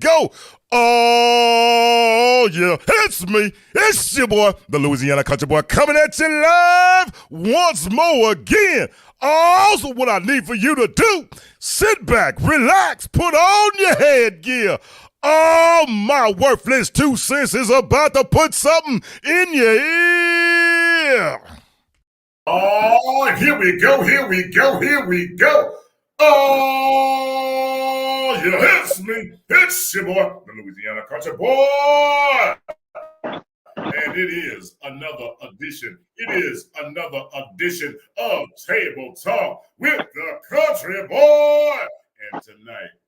go. Oh, yeah, it's me. It's your boy, the Louisiana Country Boy, coming at you live once more again. Also, what I need for you to do, sit back, relax, put on your headgear. Oh, my worthless 2 cents is about to put something in your ear. Oh, here we go, here we go, here we go. Oh, yeah, it's me. It's your boy, the Louisiana Country Boy. And it is another edition. It is another edition of Table Talk with the Country Boy. And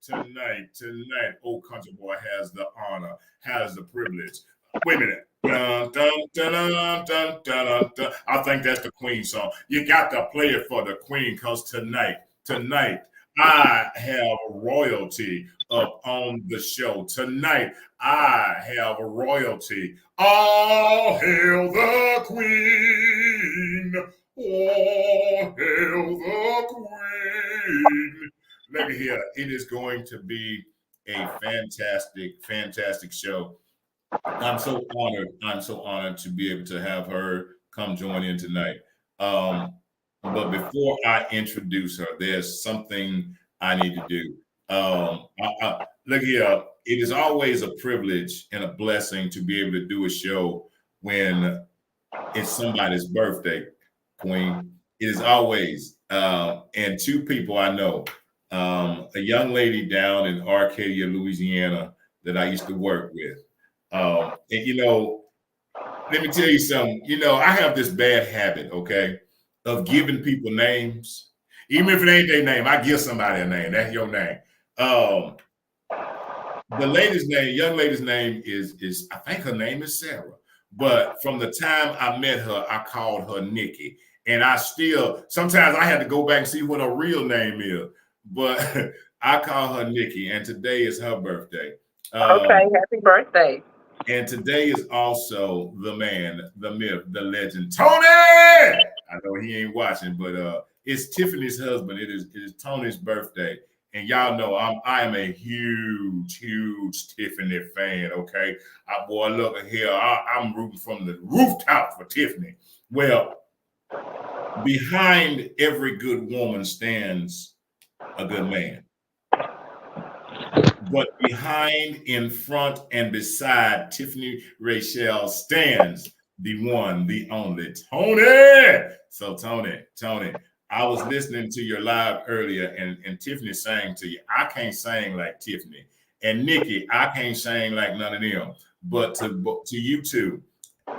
tonight, old Country Boy has the honor, has the privilege. Wait a minute. Dun, dun, dun, dun, dun, dun, dun. I think that's the Queen song. You got to play it for the Queen, because tonight, I have royalty up on the show. Tonight, I have royalty. All hail the Queen. All hail the Queen. Look here. It is going to be a fantastic show. I'm so honored to be able to have her come join in tonight. But before I introduce her, there's something I need to do. Look here, it is always a privilege and a blessing to be able to do a show when it's somebody's birthday, Queen. It is always, and 2 people I know, a young lady down in Arcadia, Louisiana, that I used to work with. And let me tell you something. I have this bad habit, okay, of giving people names. Even if it ain't their name, I give somebody a name. That's your name. The young lady's name is I think her name is Sarah. But from the time I met her, I called her Nikki. And sometimes I had to go back and see what her real name is. But I call her Nikki, and today is her birthday. Okay, happy birthday. And today is also the man, the myth, the legend, Tony. I know he ain't watching, but it's Tiffany's husband. It is Tony's birthday. And y'all know I am a huge Tiffany fan, okay? Boy, look here. I'm rooting from the rooftop for Tiffany. Well, behind every good woman stands a good man. But behind, in front, and beside Tiffany Rachel stands the one, the only Tony. So Tony, I was listening to your live earlier, and Tiffany sang to you. I can't sing like Tiffany. And Nikki, I can't sing like none of them. But to you two,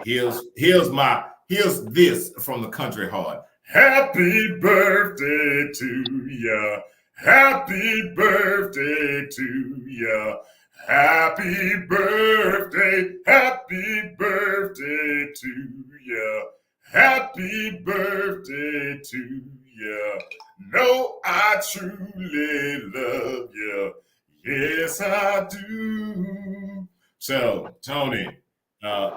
here's this from the country heart. Happy birthday to ya. Happy birthday to ya. Happy birthday to ya. Happy birthday to ya. No, I truly love ya. Yes, I do. So, Tony,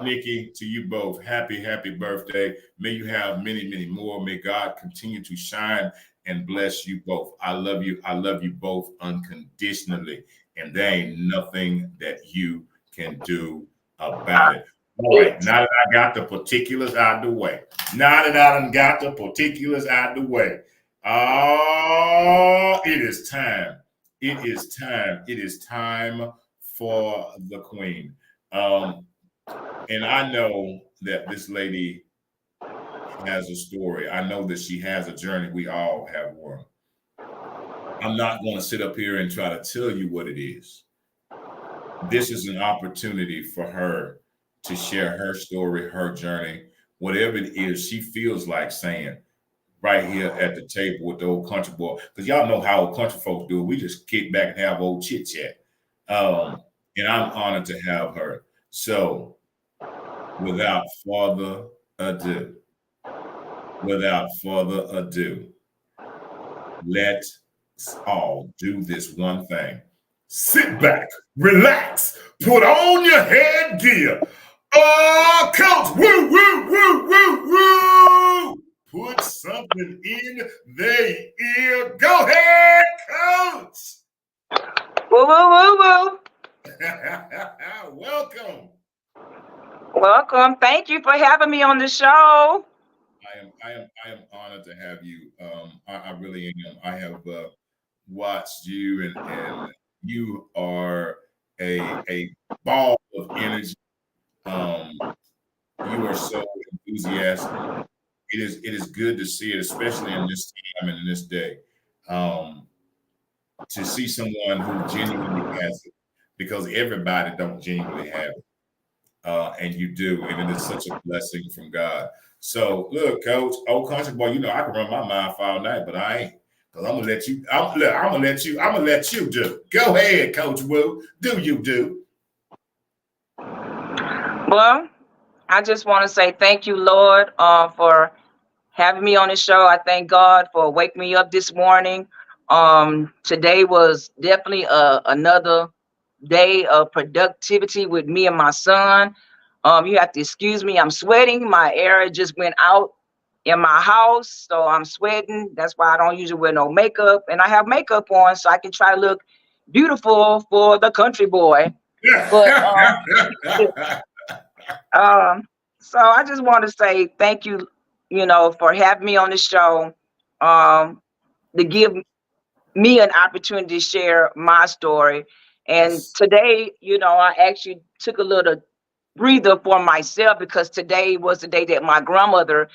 Nikki, to you both, happy birthday. May you have many more. May God continue to shine and bless you both. I love you both unconditionally, and there ain't nothing that you can do about it. All right, now that I got the particulars out of the way, it is time. It is time for the Queen. And I know that this lady has a story. I know that she has a journey. We all have one. I'm not going to sit up here and try to tell you what it is. This is an opportunity for her to share her story, her journey, whatever it is she feels like saying right here at the table with the old country boy. Because y'all know how old country folks do it. We just kick back and have old chit chat. And I'm honored to have her. So without further ado, let's all do this one thing. Sit back, relax, put on your headgear. Oh, coach, woo, woo, woo, woo, woo. Put something in their ear. Go ahead, coach. Woo, woo, woo, woo. Welcome. Welcome. Thank you for having me on the show. I am honored to have you. I really am. I have watched you, and you are a ball of energy. Um, you are so enthusiastic. It is good to see it, especially in this time and in this day. Um, to see someone who genuinely has it, because everybody don't genuinely have it, and you do, and it is such a blessing from God. So, look, Coach, old country boy, I can run my mouth all night, but I ain't, because I'm gonna let you. I'm gonna let you do. Go ahead, Coach Wu. Do you do? Well, I just want to say thank you, Lord, for having me on the show. I thank God for waking me up this morning. Today was definitely another day of productivity with me and my son. You have to excuse me. I'm sweating. My air just went out in my house, so I'm sweating. That's why I don't usually wear no makeup, and I have makeup on so I can try to look beautiful for the country boy. But um, so I just want to say thank you, for having me on the show. Um, to give me an opportunity to share my story. And Yes. today, I actually took a little breather for myself because today was the day that my grandmother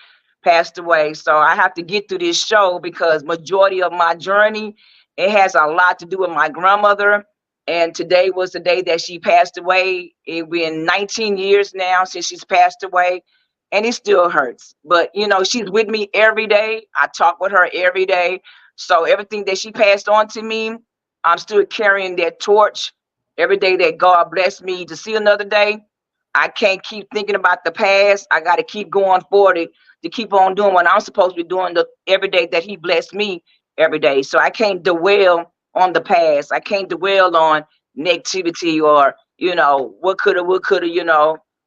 passed away. So I have to get through this show because majority of my journey, it has a lot to do with my grandmother. And today was the day that she passed away. It been 19 years now since she's passed away, and it still hurts. But she's with me every day. I talk with her every day. So everything that she passed on to me, I'm still carrying that torch every day that God blessed me to see another day. I can't keep thinking about the past. I got to keep going forward to keep on doing what I'm supposed to be doing the every day that He blessed me every day. So I can't dwell on the past. I can't dwell on negativity or what coulda.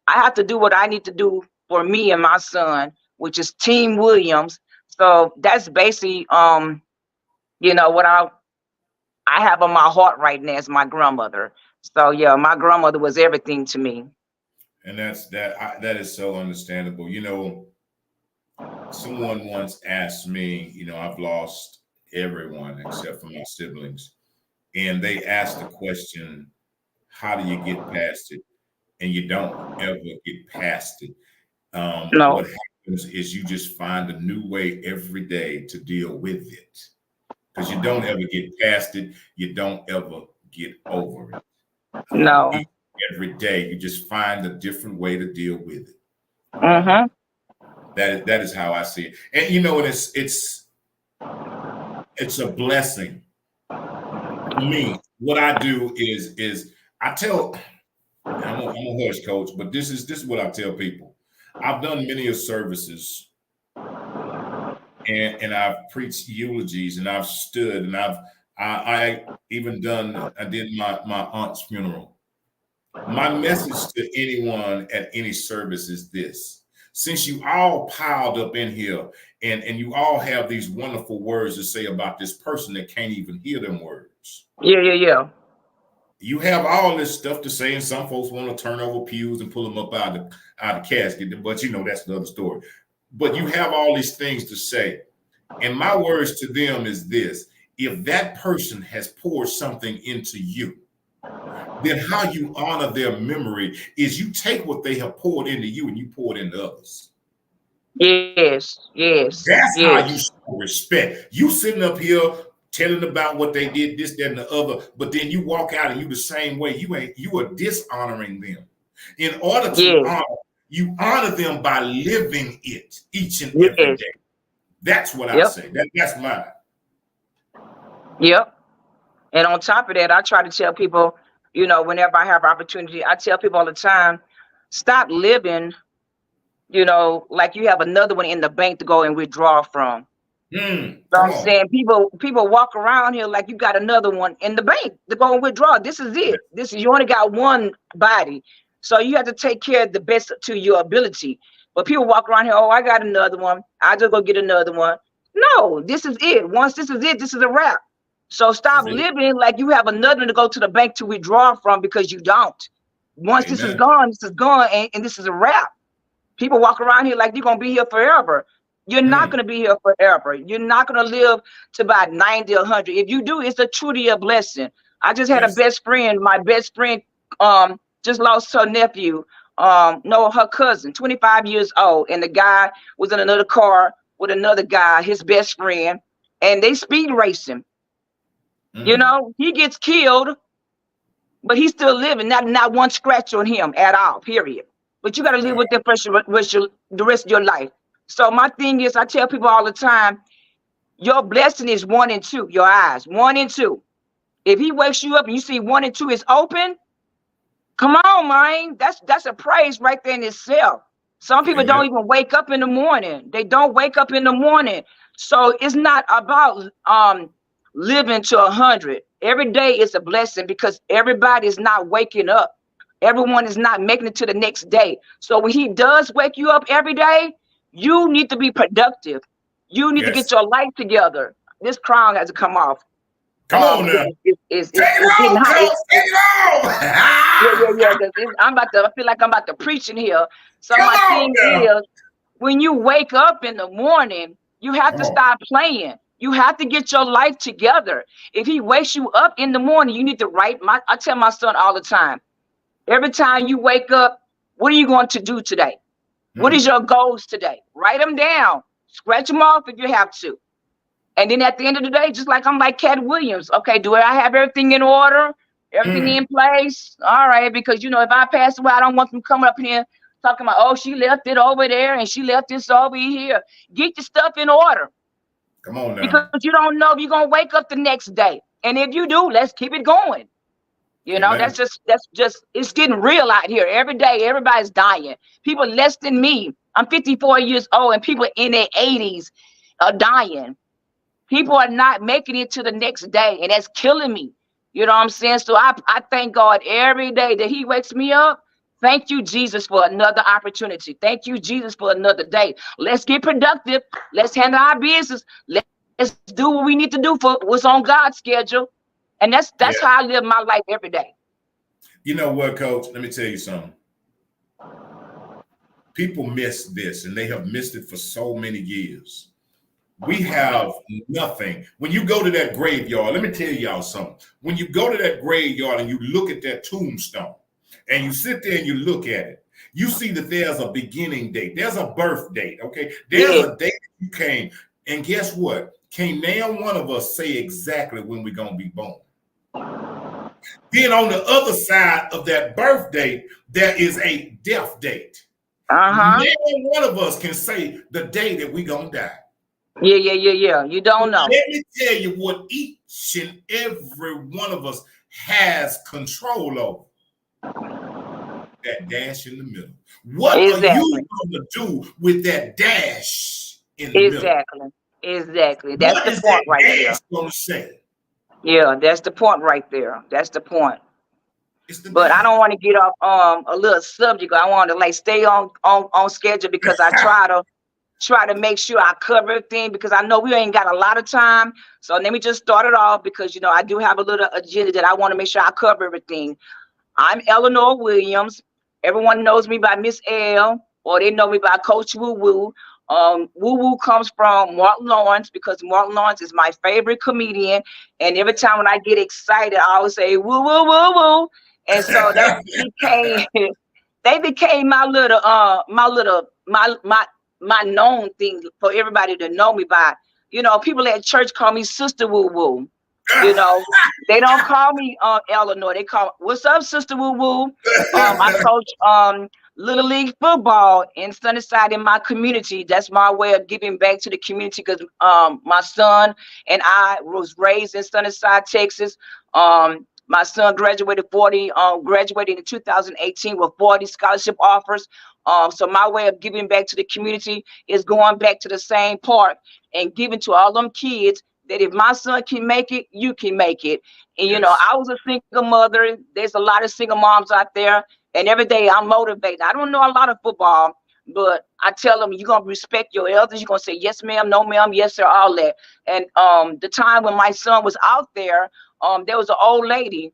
I have to do what I need to do for me and my son, which is Team Williams. So that's basically what I have on my heart right now is my grandmother. So yeah, my grandmother was everything to me. And that is so understandable. Someone once asked me. I've lost everyone except for my siblings, and they asked the question, "How do you get past it?" And you don't ever get past it. What No, happens is you just find a new way every day to deal with it, because you don't ever get past it. You don't ever get over it. no. Each every day, you just find a different way to deal with it. Um, Mm-hmm. that is how I see it. And and it's a blessing for me. What I do is I tell. I'm a hush coach, but this is what I tell people. I've done many of services, and I've preached eulogies, and I've stood, and I even I did my aunt's funeral. My message to anyone at any service is this: since you all piled up in here, and you all have these wonderful words to say about this person that can't even hear them words. Yeah, yeah, yeah. You have all this stuff to say, and some folks want to turn over pews and pull them up out of the casket, but that's another story. But you have all these things to say. And my words to them is this: if that person has poured something into you, then how you honor their memory is you take what they have poured into you and you pour it into others. Yes, yes, That's how yes, you show respect. You sitting up here telling about what they did, this, that, and the other, but then you walk out and you the same way. You are dishonoring them. In order to yes, honor, you honor them by living it each and every yes. day. That's what I Yep, say. That's mine. yep. And on top of that, I try to tell people, whenever I have opportunity, I tell people all the time, stop living, like you have another one in the bank to go and withdraw from. So Come I'm on. saying people walk around here like you got another one in the bank to go and withdraw. This is it. This is you only got one body. So you have to take care of the best to your ability. But people walk around here, oh, I got another one. I just go get another one. No, this is it. Once this is it, this is a wrap. So stop That's it. living like you have another to go to the bank to withdraw from, because you don't. Once Amen. this is gone, and this is a wrap. People walk around here like you're gonna be here forever. You're not Mm. gonna be here forever. You're not gonna live to about 90 or 100. If you do, it's a truly a blessing. I just had a Yes. best friend. My best friend just lost her nephew. No, her cousin, 25 years old, and the guy was in another car with another guy, his best friend, and they speed racing. You Mm. know, he gets killed, but he's still living. Not one scratch on him at all. Period. But you got to live Wow. with that pressure the rest of your life. So my thing is, I tell people all the time, your blessing is 1 and 2. Your eyes, 1 and 2. If he wakes you up and you see 1 and 2 is open, come on, man. That's a praise right there in itself. Some people Amen. don't even wake up in the morning. They don't wake up in the morning. So it's not about living to 100. Every day is a blessing because everybody is not waking up. Everyone is not making it to the next day. So when he does wake you up every day, you need to be productive. You need to get Yes. your life together. This crown has to come off Come on because now. Take it it's getting off, hot. coach. Take it Yeah, off. yeah, yeah. 'Cause I'm about to. I feel like I'm about to preach in here. So Come my on thing now. is, when you wake up in the morning, you have Come to on. stop playing. You have to get your life together. If he wakes you up in the morning, you need to write. I tell my son all the time. Every time you wake up, what are you going to do today? What is Mm. your goals today? Write them down. Scratch them off if you have to. And then at the end of the day, just like I'm like Cat Williams, okay, do I have everything in order? Everything Mm. in place? All right, because if I pass away, I don't want them coming up here talking about, oh, she left it over there and she left this over here. Get your stuff in order Come on because now. you don't know if you're gonna wake up the next day. And if you do, let's keep it going. Amen. That's just it's getting real out here. Every day, everybody's dying. People less than me. I'm 54 years old, and people in their 80s are dying. People are not making it to the next day, and that's killing me. You know what I'm saying? So I thank God every day that He wakes me up. Thank you, Jesus, for another opportunity. Thank you, Jesus, for another day. Let's get productive. Let's handle our business. Let's do what we need to do for what's on God's schedule. And that's how Yeah. I live my life every day. You know what, coach? Let me tell you something. People miss this, and they have missed it for so many years. We have nothing. When you go to that graveyard, let me tell y'all something. When you go to that graveyard and you look at that tombstone and you sit there and you look at it, you see that there's a beginning date. There's a birth date, okay? There's Yeah. a date that you came. And guess what? Can't now one of us say exactly when we're going to be born. Then on the other side of that birth date, there is a death date. Uh-huh. Now one of us can say the day that we're going to die. Yeah, yeah, yeah, yeah. You don't know. Let me tell you what each and every one of us has control over. That dash in the middle. What are you Exactly. going to do with that dash in the middle? Exactly. Exactly. That's What the is that point right there. dash going to say? Yeah, that's the point right there. That's the point. It's the But I dash. don't want to get off a little subject. I want to like stay on schedule because I try to make sure I cover everything because I know we ain't got a lot of time. So let me just start it off because I do have a little agenda that I want to make sure I cover everything. I'm Eleanor Williams. Everyone knows me by Miss L, or they know me by Coach Woo Woo. Woo Woo comes from Martin Lawrence because Martin Lawrence is my favorite comedian. And every time when I get excited, I always say woo woo woo woo. And so they became they became my known thing for everybody to know me by. People at church call me Sister Woo Woo. You know, they don't call me Eleanor. They call, what's up, Sister Woo Woo? I coach Little League football in Sunnyside in my community. That's my way of giving back to the community because my son and I was raised in Sunnyside, Texas. My son graduated in 2018 with 40 scholarship offers. So my way of giving back to the community is going back to the same park and giving to all them kids that if my son can make it, you can make it. And Yes. I was a single mother. There's a lot of single moms out there, and every day I'm motivated. I don't know a lot of football, but I tell them, you're gonna respect your elders. You're gonna say yes, ma'am, no, ma'am, yes, sir, all that. And the time when my son was out there was an old lady.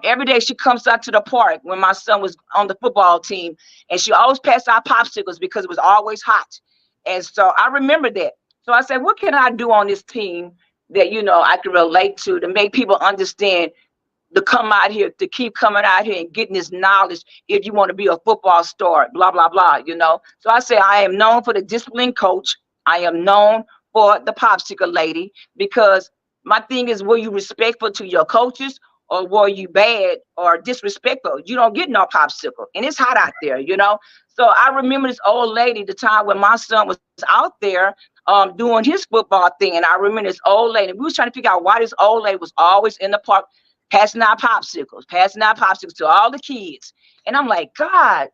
Every day she comes out to the park when my son was on the football team, and she always passed out popsicles because it was always hot. And so I remember that. So I said, what can I do on this team that I can relate to make people understand to come out here, to keep coming out here and getting this knowledge if you want to be a football star, blah, blah, blah. So I say, I am known for the discipline coach. I am known for the popsicle lady, because my thing is, were you respectful to your coaches, or were you bad or disrespectful? You don't get no popsicle, and it's hot out there. So I remember this old lady, the time when my son was out there doing his football thing. And I remember this old lady. We was trying to figure out why this old lady was always in the park passing out popsicles to all the kids. And I'm like, God,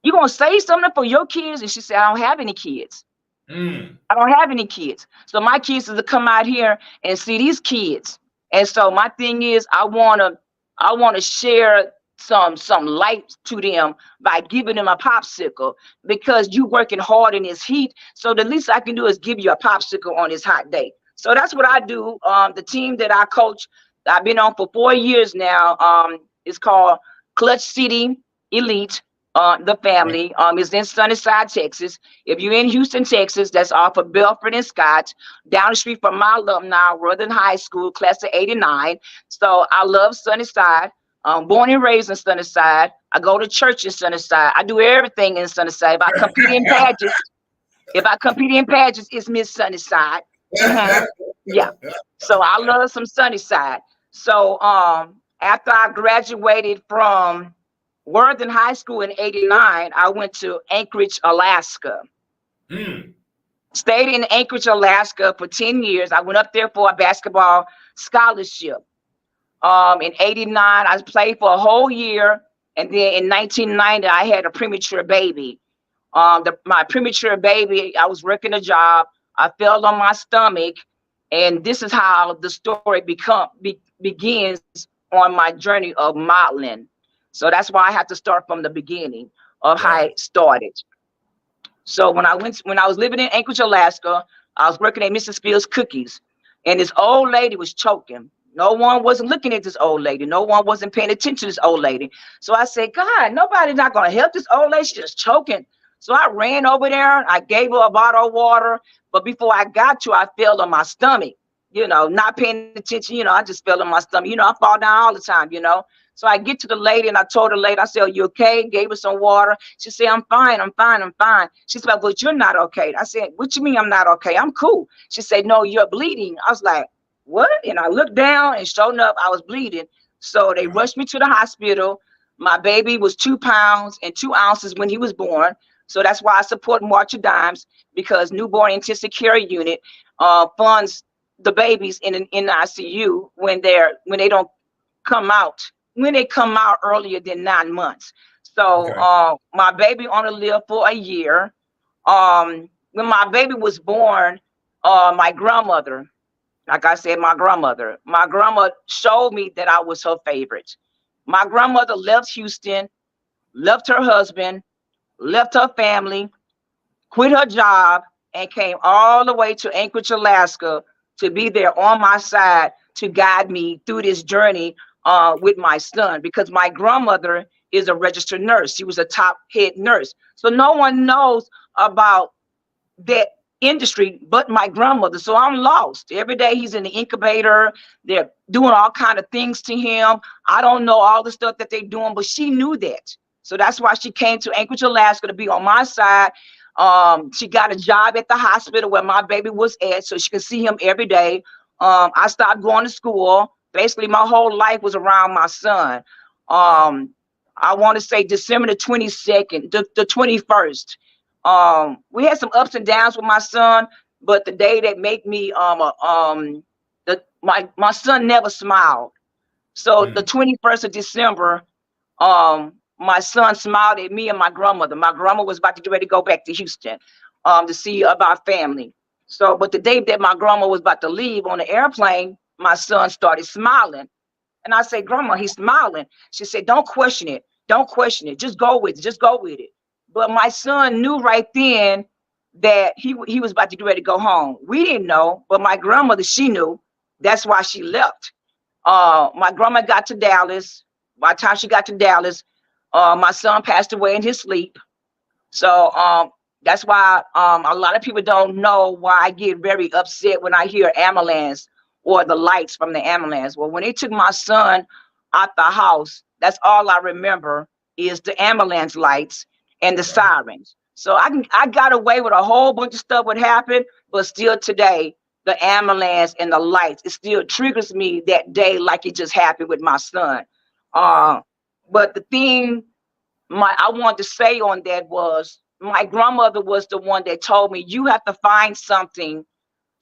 you gonna say something for your kids? And she said, I don't have any kids. I don't have any kids. So my kids is to come out here and see these kids. And so my thing is, I wanna share some light to them by giving them a popsicle, because you working hard in this heat. So the least I can do is give you a popsicle on this hot day. So that's what I do. The team that I coach, I've been on for 4 years now. It's called Clutch City Elite. The family is in Sunnyside, Texas. If you're in Houston, Texas, that's off of Belford and Scott, down the street from my alumni, Northern High School, class of '89. So I love Sunnyside. Born and raised in Sunnyside. I go to church in Sunnyside. I do everything in Sunnyside. If I compete in pageants, it's Miss Sunnyside. Yeah. So I love some Sunnyside. So after I graduated from Worthing High School in '89, I went to Anchorage, Alaska. Stayed in Anchorage, Alaska for 10 years. I went up there for a basketball scholarship. In '89, I played for a whole year. And then in 1990, I had a premature baby. My premature baby, I was working a job. I fell on my stomach. And this is how the story begins on my journey of modeling. So that's why I have to start from the beginning of how it started. So when I was living in Anchorage, Alaska, I was working at Mrs. Fields Cookies, and this old lady was choking. No one wasn't looking at this old lady. No one wasn't paying attention to this old lady. So I said, God, nobody's not going to help this old lady. She's just choking. So I ran over there. I gave her a bottle of water. But before I got to, I fell on my stomach, not paying attention. I just fell on my stomach. I fall down all the time. So I get to the lady, and I told the lady, I said, are you okay? Gave her some water. She said, I'm fine. I'm fine. I'm fine. She said, but you're not okay. I said, what you mean I'm not okay? I'm cool. She said, no, you're bleeding. I was like, what? And I looked down, and sure enough, I was bleeding. So they rushed me to the hospital. My baby was 2 pounds and 2 ounces when he was born. So that's why I support March of Dimes, because newborn intensive care unit funds the babies in the ICU when they don't come out, when they come out earlier than 9 months. So my baby only lived for a year. When my baby was born, my grandmother, like I said, my grandma showed me that I was her favorite. My grandmother left Houston, left her husband, left her family, quit her job, and came all the way to Anchorage, Alaska, to be there on my side to guide me through this journey with my son, because my grandmother is a registered nurse. She was a top head nurse. So no one knows about that industry but my grandmother. So I'm lost. Every day he's in the incubator. They're doing all kind of things to him. I don't know all the stuff that they're doing, but she knew that. So that's why she came to Anchorage, Alaska, to be on my side. She got a job at the hospital where my baby was at, so she could see him every day. I stopped going to school. Basically, my whole life was around my son. I want to say December the 22nd, the 21st. We had some ups and downs with my son, but the day that made me my son never smiled. So the 21st of December, my son smiled at me and my grandmother. My grandma was about to get ready to go back to Houston to see about family. So, but the day that my grandma was about to leave on the airplane, my son started smiling. And I said, Grandma, he's smiling. She said, don't question it. Don't question it. Just go with it. Just go with it. But my son knew right then that he was about to get ready to go home. We didn't know, but my grandmother, she knew. That's why she left. My grandma got to Dallas. By the time she got to Dallas, my son passed away in his sleep. So that's why a lot of people don't know why I get very upset when I hear ambulance or the lights from the ambulance. Well, when they took my son out the house, that's all I remember is the ambulance lights and the Right. sirens. So I got away with a whole bunch of stuff would happen, but still today the ambulance and the lights, it still triggers me that day like it just happened with my son. Right. Uh, but the thing my I wanted to say on that was my grandmother was the one that told me you have to find something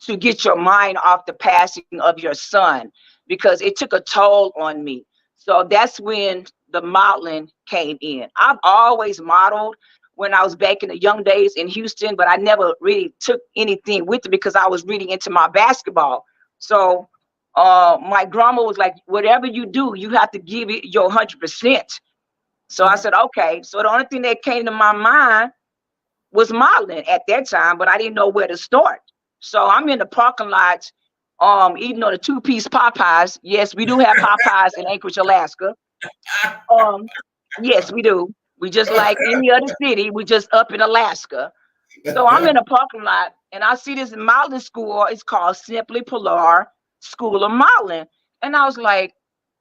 to get your mind off the passing of your son because it took a toll on me. So that's when the modeling came in. I've always modeled when I was back in the young days in Houston, but I never really took anything with it because I was really into my basketball. So my grandma was like, whatever you do, you have to give it your 100%. So I Right. said, okay. So the only thing that came to my mind was modeling at that time, but I didn't know where to start. So I'm in the parking lot, eating on the two-piece Popeyes. Yes, we do have Popeyes in Anchorage, Alaska. Um, yes, we do. We just like any other city. We just up in Alaska. So I'm in a parking lot and I see this modeling school. It's called Simply Pilar School of Modeling. And I was like,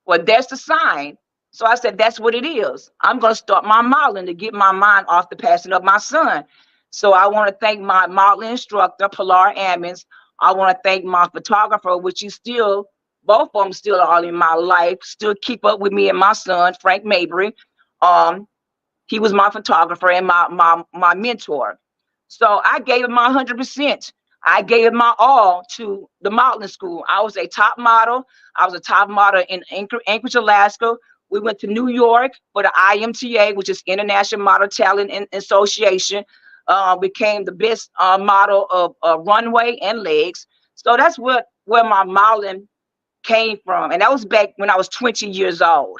well, that's the sign. So I said, that's what it is. I'm going to start my modeling to get my mind off the passing of my son. So I want to thank my modeling instructor, Pilar Ammons. I want to thank my photographer, which is still, both of them still are in my life, still keep up with me and my son, Frank Mabry. Um, he was my photographer and my mentor. So I gave it my 100%. I gave it my all to the modeling school. I was a top model. I was a top model in Anchorage, Alaska. We went to New York for the IMTA, which is International Model Talent Association. Became the best model of runway and legs. So that's where my modeling came from. And that was back when I was 20 years old.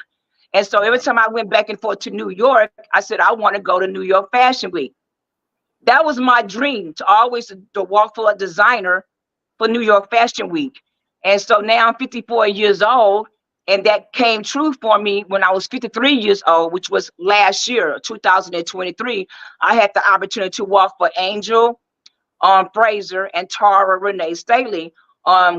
And so every Wow. time I went back and forth to New York, I said, I want to go to New York Fashion Week. That was my dream to always to walk for a designer for New York Fashion Week. And so now I'm 54 years old, and that came true for me when I was 53 years old, which was last year, 2023. I had the opportunity to walk for Angel Fraser and Tara Renee Staley,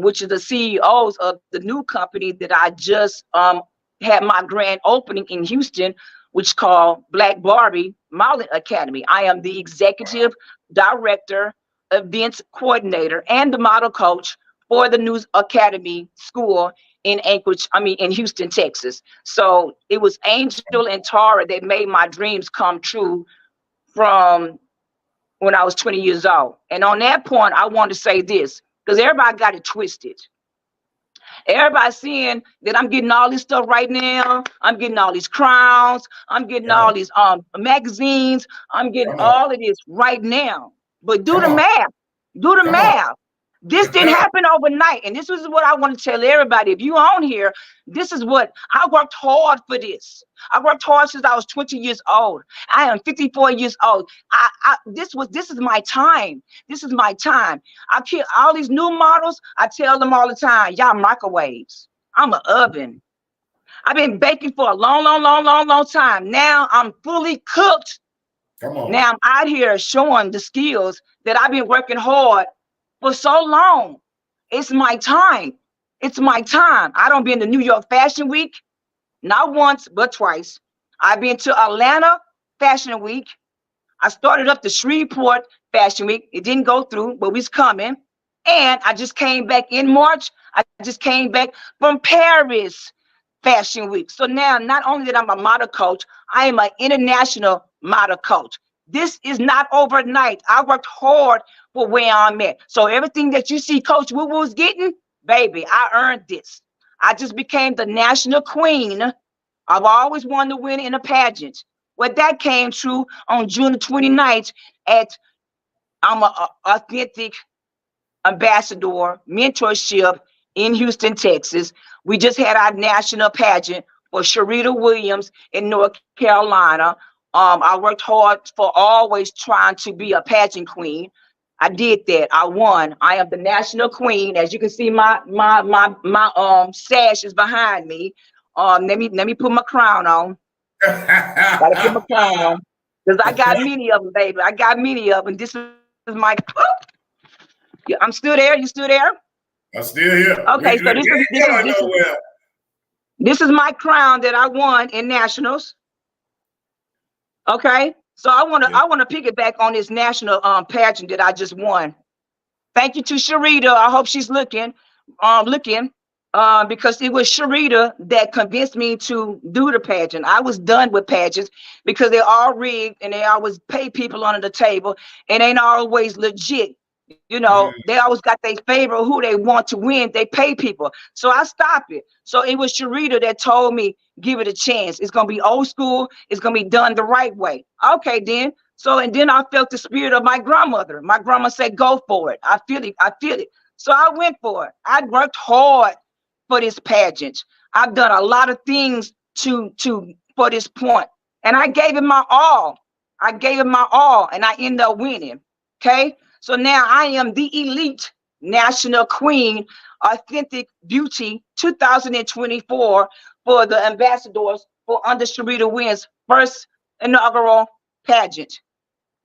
which are the CEOs of the new company that I just had my grand opening in Houston, which called Black Barbie Modeling Academy. I am the executive director, events coordinator, and the model coach for the new academy school in Anchorage, I mean in Houston, Texas. So it was Angel and Tara that made my dreams come true from when I was 20 years old. And on that point, I want to say this because everybody got it twisted. Everybody seeing that I'm getting all this stuff right now. I'm getting all these crowns. I'm getting Come on. all these magazines. I'm getting Come on. all of this right now. But do Come the on. math. Do the Come on. math. This didn't happen overnight. And this is what I want to tell everybody. If you on here, this is what I worked hard for this. I worked hard since I was 20 years old. I am 54 years old. This is my time. This is my time. I kill all these new models. I tell them all the time, y'all microwaves. I'm an oven. I've been baking for a long, long, long, long, long time. Now I'm fully cooked. Come on. Now I'm out here showing the skills that I've been working hard for so long. It's my time. It's my time. I don't be in the New York Fashion Week, not once, but twice. I've been to Atlanta Fashion Week. I started up the Shreveport Fashion Week. It didn't go through, but we's coming. And I just came back in March. I just came back from Paris Fashion Week. So now, not only that I'm a model coach, I am an international model coach. This is not overnight. I worked hard for where I'm at. So everything that you see Coach Woo Woo's getting, baby, I earned this. I just became the national queen. I've always wanted to win in a pageant. Well, that came true on June the 29th at I'm an authentic ambassador mentorship in Houston, Texas. We just had our national pageant for Sharita Williams in North Carolina. I worked hard for always trying to be a pageant queen. I did that. I won. I am the national queen. As you can see, my sash is behind me. Let me put my crown on. Gotta put my crown on. Because I got many of them, baby. I got many of them. This is my I'm still there. You still there? I'm still here. Okay, so We ain't going nowhere. this is my crown that I won in nationals. Okay, so I wanna piggyback on this national pageant that I just won. Thank you to Sharita. I hope she's looking, because it was Sharita that convinced me to do the pageant. I was done with pageants because they're all rigged and they always pay people under the table and ain't always legit. They always got their favorite who they want to win. They pay people. So I stopped it. So it was Sharita that told me, give it a chance. It's gonna be old school. It's gonna be done the right way. Okay, then. So and then I felt the spirit of my grandmother. My grandma said, "Go for it." I feel it. I feel it. So I went for it. I worked hard for this pageant. I've done a lot of things to for this point, and I gave it my all. I gave it my all, and I ended up winning. Okay, so now I am the elite national queen, authentic beauty 2024 for the ambassadors for Under Sharita Wins first inaugural pageant.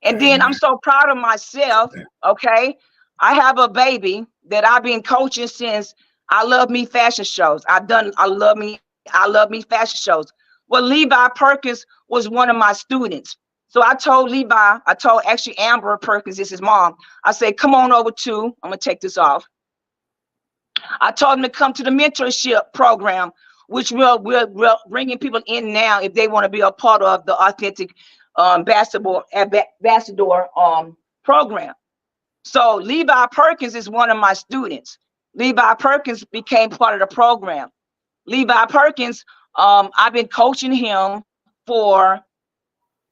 And then I'm Amen. so proud of myself. Okay. I have a baby that I've been coaching since I Love Me fashion shows. I love me fashion shows. Well, Levi Perkins was one of my students. So I told actually Amber Perkins, this is mom. I said, come on over to, I'm gonna take this off. I told him to come to the mentorship program, which we're bringing people in now if they want to be a part of the authentic ambassador program. So Levi Perkins is one of my students. Levi Perkins became part of the program. Levi Perkins, I've been coaching him for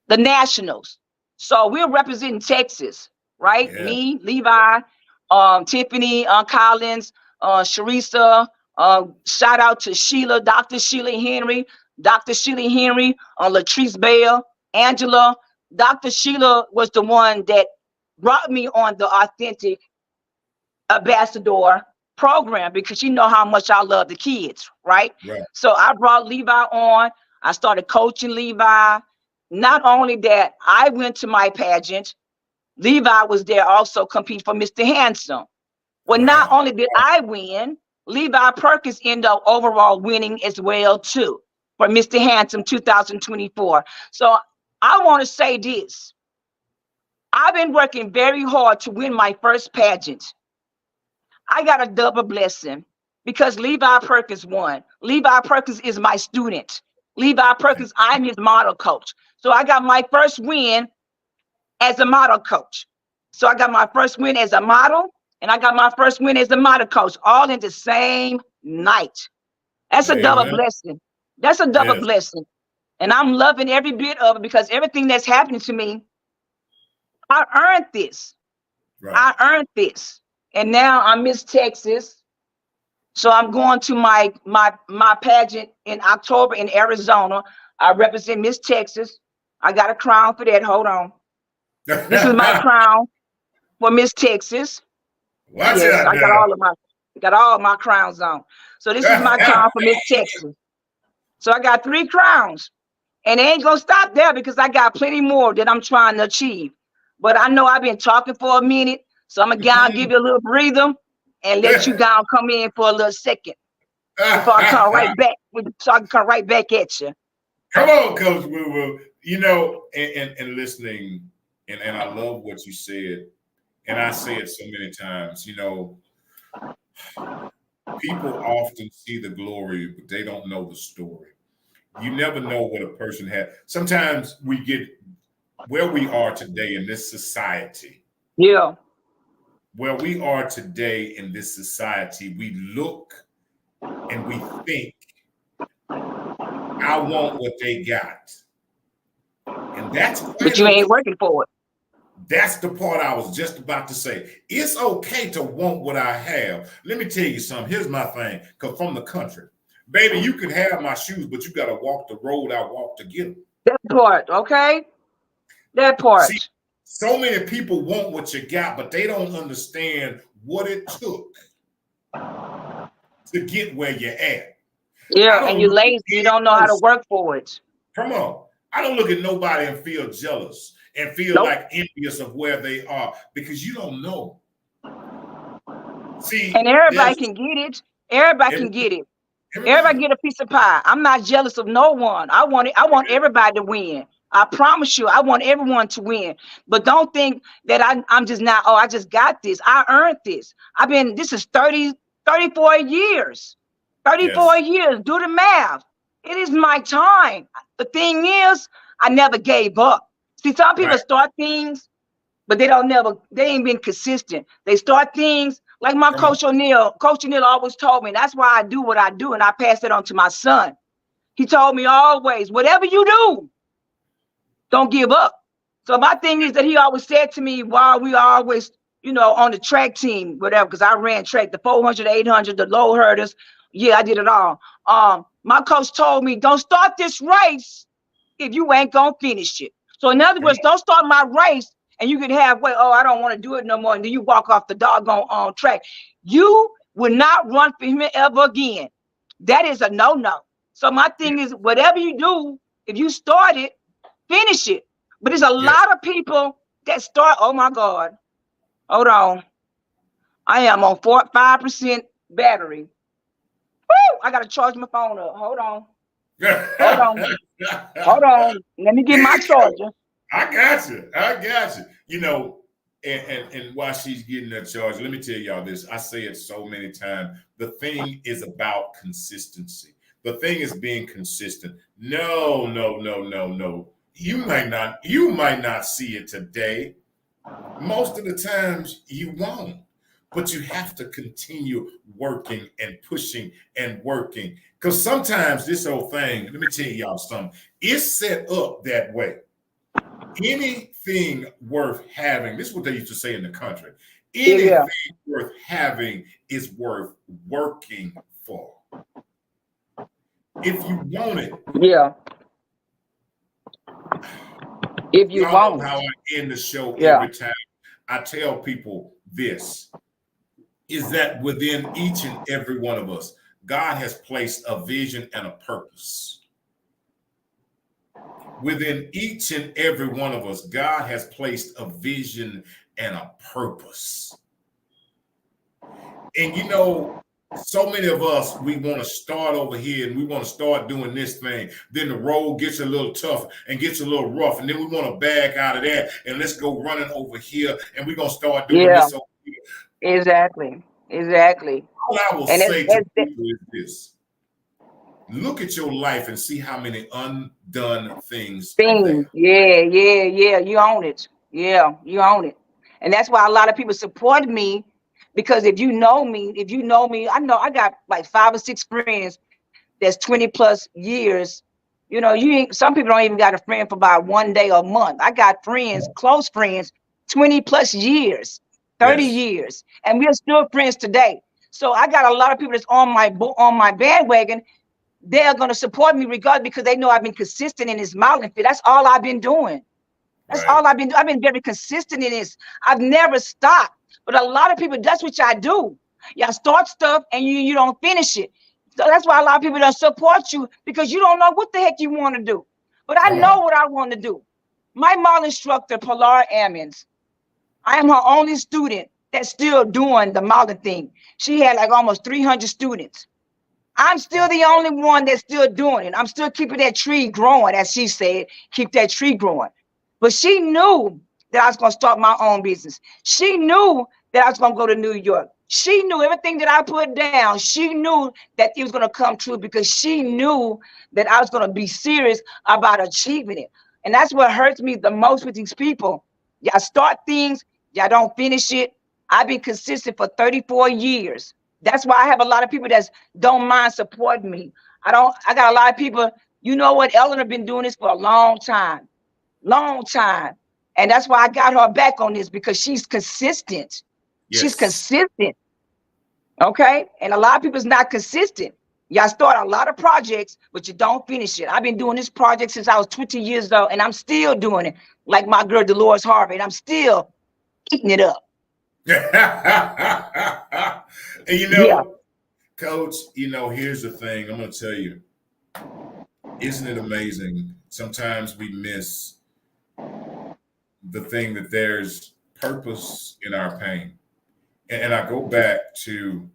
the Nationals. So we're representing Texas, right? Yeah. Me, Levi, Tiffany Collins, Sharisa. Shout out to Sheila, Dr. Sheila Henry, Dr. Sheila Henry, Latrice Bell, Angela. Dr. Sheila was the one that brought me on the authentic ambassador program because you know how much I love the kids, right? Right. So I brought Levi on. I started coaching Levi. Not only that, I went to my pageant. Levi was there also competing for Mr. Handsome. Well, not Wow. only did I win, Levi Perkins ended up overall winning as well too for Mr. Handsome 2024. So I want to say this. I've been working very hard to win my first pageant. I got a double blessing because Levi Perkins won. Levi Perkins is my student. Levi Perkins, I'm his model coach. So I got my first win as a model coach. So I got my first win as a model, and I got my first win as a model coach, all in the same night. That's a double Amen. blessing. That's a double Yes. blessing. And I'm loving every bit of it because everything that's happening to me, I earned this. Right. I earned this. And now I'm Miss Texas. So I'm going to my pageant in October in Arizona. I represent Miss Texas. I got a crown for that. Hold on. This is my crown for Miss Texas. Watch Yes, out I now. got all my crowns on. So this is my crown for Miss Texas. So I got 3 crowns. And it ain't gonna stop there because I got plenty more that I'm trying to achieve. But I know I've been talking for a minute, so I'm gonna give you a little breather and let you down come in for a little second before I come right back. So I can come right back at you. Come on, Coach Woo Woo. And listening, and I love what you said, and I say it so many times. People often see the glory, but they don't know the story. You never know what a person had. Sometimes we get where we are today in this society. Yeah. Where we are today in this society, we look and we think, I want what they got. And that's But quite you ain't okay. working for it. That's the part I was just about to say. It's okay to want what I have. Let me tell you something. Here's my thing. Because from the country, baby, you can have my shoes, but you got to walk the road I walk to get them. That part, okay? That See, part. so many people want what you got, but they don't understand what it took to get where you're at. I Yeah, and don't you're look at lazy. You any don't know how to person. work for it. Come on. I don't look at nobody and feel jealous and feel Nope. like envious of where they are because you don't know. And See, everybody there's can get it. Everybody can every, get it. Everybody everybody. get a piece of pie. I'm not jealous of no one. I want it. I want everybody to win. I promise you, I want everyone to win. But don't think that I'm just not, oh, I just got this. I earned this. This is 34 years. 34 Yes. years. Do the math. It is my time. The thing is, I never gave up. See, some people Right. start things but they ain't been consistent. They start things like my Come on. Coach O'Neill always told me, and that's why I do what I do, and I pass it on to my son. He told me always, whatever you do, don't give up. So my thing is that he always said to me while we always, on the track team, whatever, because I ran track, the 400, 800, the low hurdles. Yeah, I did it all. My coach told me, don't start this race if you ain't gonna finish it. So in other Come words, on. don't start my race and you can halfway, oh, I don't want to do it no more. And then you walk off the doggone on track. You will not run for him ever again. That is a no-no. So my thing is, whatever you do, if you start it, finish it. But there's a Yes. lot of people that start, oh my God, hold on. I am on 5% battery. Woo! I gotta charge my phone up. Hold on. Hold on. Hold on. Let me get my charger. I got you. I got you. And while she's getting that charge, let me tell y'all this. I say it so many times. The thing is about consistency. The thing is being consistent. No, no, no, no, no. You might not see it today. Most of the times you won't. But you have to continue working and pushing and working. Because sometimes this whole thing, let me tell y'all something, it's set up that way. Anything worth having, this is what they used to say in the country, Yeah, anything worth having is worth working for. If you want it, yeah. If you y'all know want how it. I end the show Yeah. every time. I tell people this is that within each and every one of us, God has placed a vision and a purpose. Within each and every one of us, God has placed a vision and a purpose. And so many of us, we want to start over here and we want to start doing this thing. Then the road gets a little tough and gets a little rough. And then we want to back out of that and let's go running over here and we're going to start doing Yeah. this over here. Exactly. Exactly. All I will And say to people is this: look at your life and see how many undone things are thing. there. Yeah, yeah, yeah. You own it. Yeah, you own it. And that's why a lot of people support me because if you know me, I know I got like 5 or 6 friends that's 20 plus years. You ain't some people don't even got a friend for about one day or a month. I got friends, close friends, 20 plus years, 30 Yes. years, and we're still friends today. So I got a lot of people that's on my bandwagon. They're going to support me regardless because they know I've been consistent in this modeling field. That's all I've been doing. That's Right. all I've been doing. I've been very consistent in this. I've never stopped. But a lot of people, that's what y'all do. Y'all start stuff and you don't finish it. So that's why a lot of people don't support you because you don't know what the heck you want to do. But I Come know on. what I want to do. My model instructor, Pilar Ammons, I am her only student that's still doing the modeling thing. She had like almost 300 students. I'm still the only one that's still doing it. I'm still keeping that tree growing, as she said, keep that tree growing. But she knew that I was going to start my own business. She knew that I was going to go to New York. She knew everything that I put down. She knew that it was going to come true because she knew that I was going to be serious about achieving it. And that's what hurts me the most with these people. Y'all start things, y'all don't finish it. I've been consistent for 34 years. That's why I have a lot of people that don't mind supporting me. I got a lot of people, you know what, Eleanor been doing this for a long time. Long time. And that's why I got her back on this because she's consistent. She's Yes. consistent. Okay. And a lot of people's not consistent. Y'all start a lot of projects, but you don't finish it. I've been doing this project since I was 20 years old, and I'm still doing it. Like my girl Dolores Harvey, and I'm still eating it up. And Yeah. Coach, here's the thing. I'm going to tell you, isn't it amazing? Sometimes we miss the thing that there's purpose in our pain. And I go back to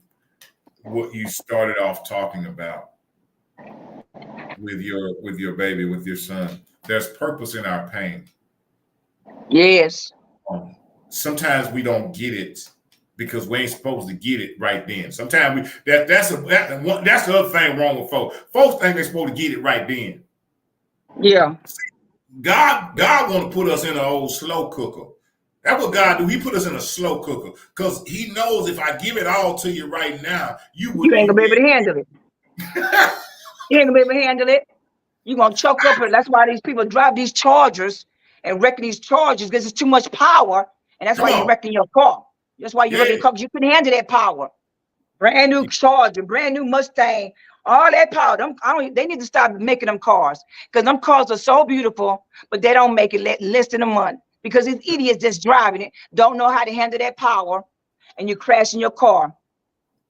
what you started off talking about with your baby, with your son. There's purpose in our pain. Yes. Sometimes we don't get it because we ain't supposed to get it right then. Sometimes that's the other thing wrong with folks. Folks think they're supposed to get it right then. Yeah. God want to put us in an old slow cooker. That's what God do. He put us in a slow cooker because He knows if I give it all to you right now, you ain't gonna be able to handle it. You ain't gonna be able to handle it. You're gonna choke up. That's why these people drive these Chargers and wrecking these Chargers because it's too much power, and that's why you're wrecking your car. That's why you're wrecking your car because you couldn't handle that power. Brand new Charger, brand new Mustang, all that power. They need to stop making them cars because them cars are so beautiful, but they don't make it less than a month because these idiots that's driving it don't know how to handle that power, and you're crashing your car.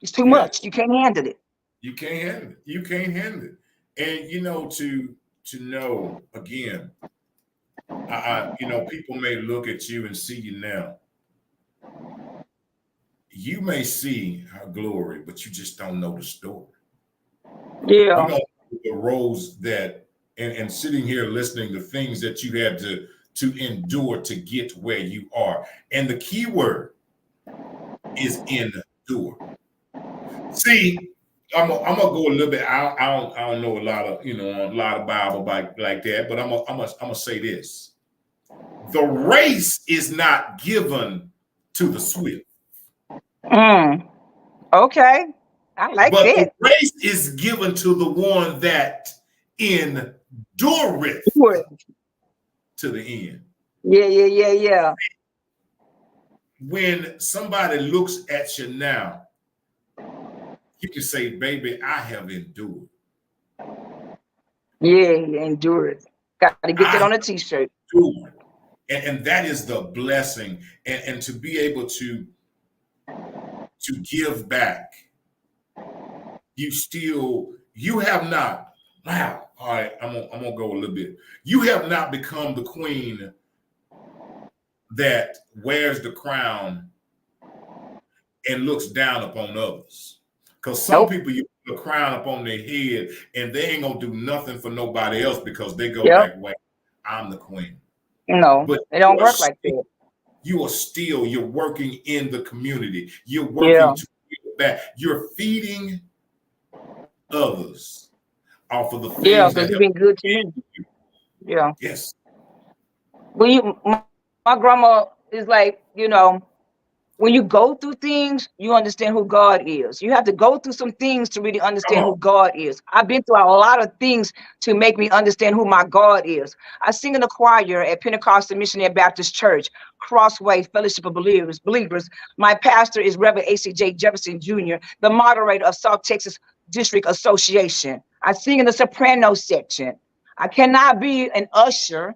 It's too much. You can't handle it. You can't handle it. You can't handle it. And to know again, people may look at you and see you now. You may see her glory, but you just don't know the story. Yeah. You know the roads that and sitting here listening to things that you had to endure to get where you are. And the key word is endure. See, I'm gonna go a little bit. I don't know a lot of Bible like that, but I'm gonna say this: the race is not given to the swift. Okay, I like but that. The race is given to the one that endureth to the end. Yeah. When somebody looks at you now, you can say, baby, I have endured. Yeah, endured. Got to get that on a t-shirt. And that is the blessing. And to be able to give back, you have not, wow, all right, I'm gonna go a little bit. You have not become the queen that wears the crown and looks down upon others. Because some people, you put a crown up on their head and they ain't gonna do nothing for nobody else because they go like, wait, I'm the queen. No, but it don't work like that. You're working in the community. You're working to give back. You're feeding others off of the things because you've been good to me. Yeah. Yes. When my grandma is like, when you go through things, you understand who God is. You have to go through some things to really understand who God is. I've been through a lot of things to make me understand who my God is. I sing in the choir at Pentecostal Missionary Baptist Church, Crossway Fellowship of Believers. My pastor is Reverend A.C.J. Jefferson Jr., the moderator of South Texas District Association. I sing in the soprano section. I cannot be an usher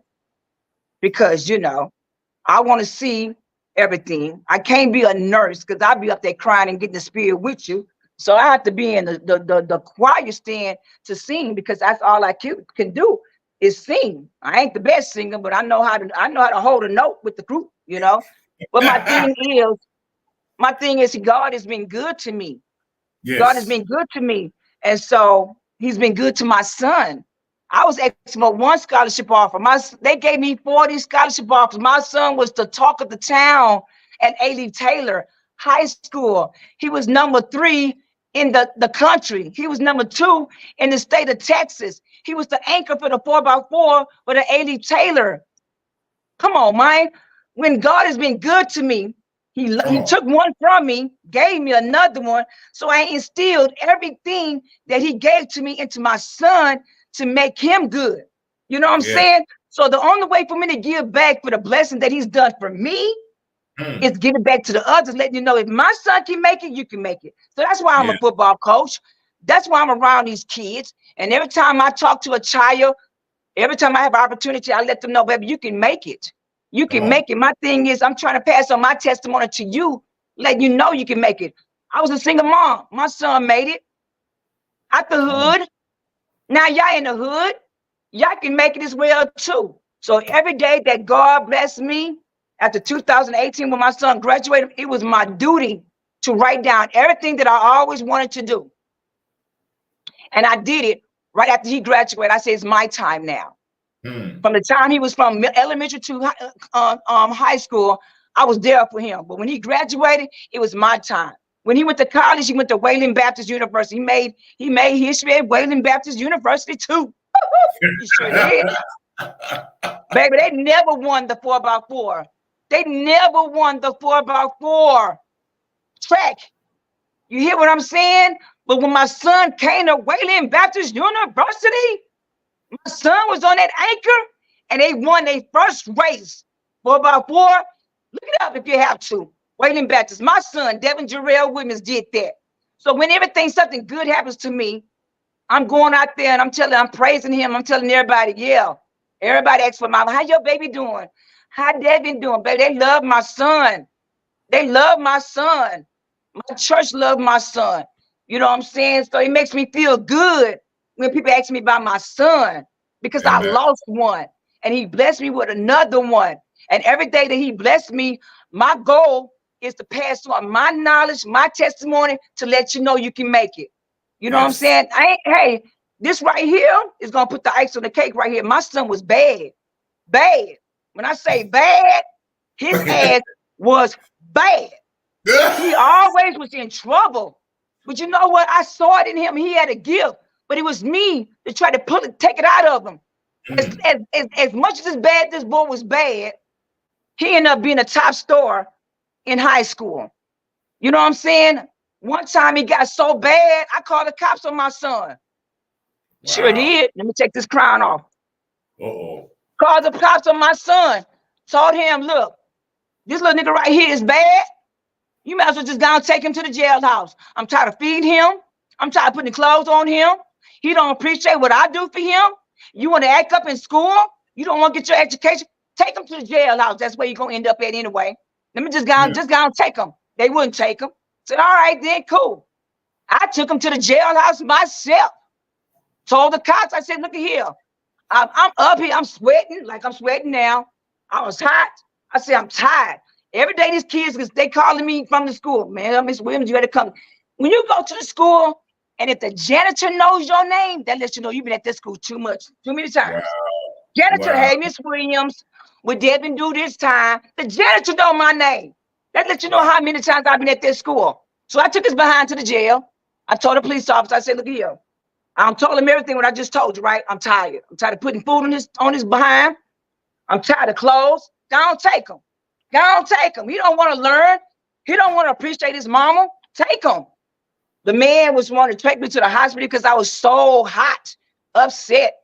because, I want to see everything. I can't be a nurse because I'll be up there crying and getting the spirit with you. So I have to be in the choir stand to sing because that's all I can do is sing. I ain't the best singer, but I know how to hold a note with the group, But my thing is God has been good to me. Yes. God has been good to me. And so He's been good to my son. I was asking for one scholarship offer. They gave me 40 scholarship offers. My son was the talk of the town at A. Taylor High School. He was number 3 in the country. He was number 2 in the state of Texas. He was the anchor for the 4x4 for the A. Taylor. Come on, man. When God has been good to me, he took one from me, gave me another one. So I instilled everything that He gave to me into my son to make him good. You know what I'm saying? So the only way for me to give back for the blessing that He's done for me is give it back to the others, letting you know if my son can make it, you can make it. So that's why I'm a football coach. That's why I'm around these kids. And every time I talk to a child, every time I have opportunity, I let them know, baby, you can make it. You Come can on. make it. My thing is, I'm trying to pass on my testimony to you, letting you know you can make it. I was a single mom. My son made it out the Come on. hood. Now y'all in the hood, y'all can make it as well too. So every day that God blessed me after 2018 when my son graduated, it was my duty to write down everything that I always wanted to do. And I did it right after he graduated. I said, it's my time now. Hmm. From the time he was from elementary to high school, I was there for him. But when he graduated, it was my time. When he went to college, he went to Wayland Baptist University. He made history at Wayland Baptist University too. He sure did. Baby, they never won the 4x4. They never won the 4x4 track. You hear what I'm saying? But when my son came to Wayland Baptist University, my son was on that anchor and they won their first race. 4x4. Look it up if you have to. Wayland Baptist. My son, Devin Jarrell Williams, did that. So when something good happens to me, I'm going out there and I'm praising him. I'm telling everybody, yeah. Everybody asks for mama, how your baby doing? How Devin doing, baby? They love my son. They love my son. My church love my son. You know what I'm saying? So it makes me feel good when people ask me about my son because I Amen. lost one and he blessed me with another one. And every day that he blessed me, my goal is to pass on my knowledge, my testimony to let you know you can make it. You know what I'm Yes. saying? Hey, this right here is going to put the ice on the cake right here. My son was bad, bad. When I say bad, his ass was bad. He always was in trouble. But you know what? I saw it in him. He had a gift, but it was me to try to take it out of him. Hmm. As much as this boy was bad, he ended up being a top star in high school. You know what I'm saying? One time he got so bad, I called the cops on my son. Sure Wow. did. Let me take this crown off. Uh-oh. Called the cops on my son. Told him, look, this little nigga right here is bad. You might as well just go and take him to the jailhouse. I'm tired of feeding him. I'm tired of putting clothes on him. He don't appreciate what I do for him. You want to act up in school? You don't want to get your education? Take him to the jailhouse. That's where you're gonna end up at anyway. Let me Hmm. just go and take him. They wouldn't take him. Said, all right, then cool. I took him to the jailhouse myself. Told the cops, I said, look at here. I'm up here. I'm sweating like I'm sweating now. I was hot. I said, I'm tired. Every day these kids, they calling me from the school. Man, Miss Williams, you had to come. When you go to the school, and if the janitor knows your name, that lets you know you've been at this school too many Wow. times. Janitor, Wow. hey, Miss Williams, what Devin do this time? The janitor know my name. That lets you know Wow. how many times I've been at this school. So I took his behind to the jail. I told the police officer, I said, look here. I'm told him everything what I just told you, right? I'm tired. I'm tired of putting food on his behind. I'm tired of clothes. Don't take him. Don't take him. He don't want to learn. He don't want to appreciate his mama. Take him. The man was wanting to take me to the hospital because I was so hot, upset.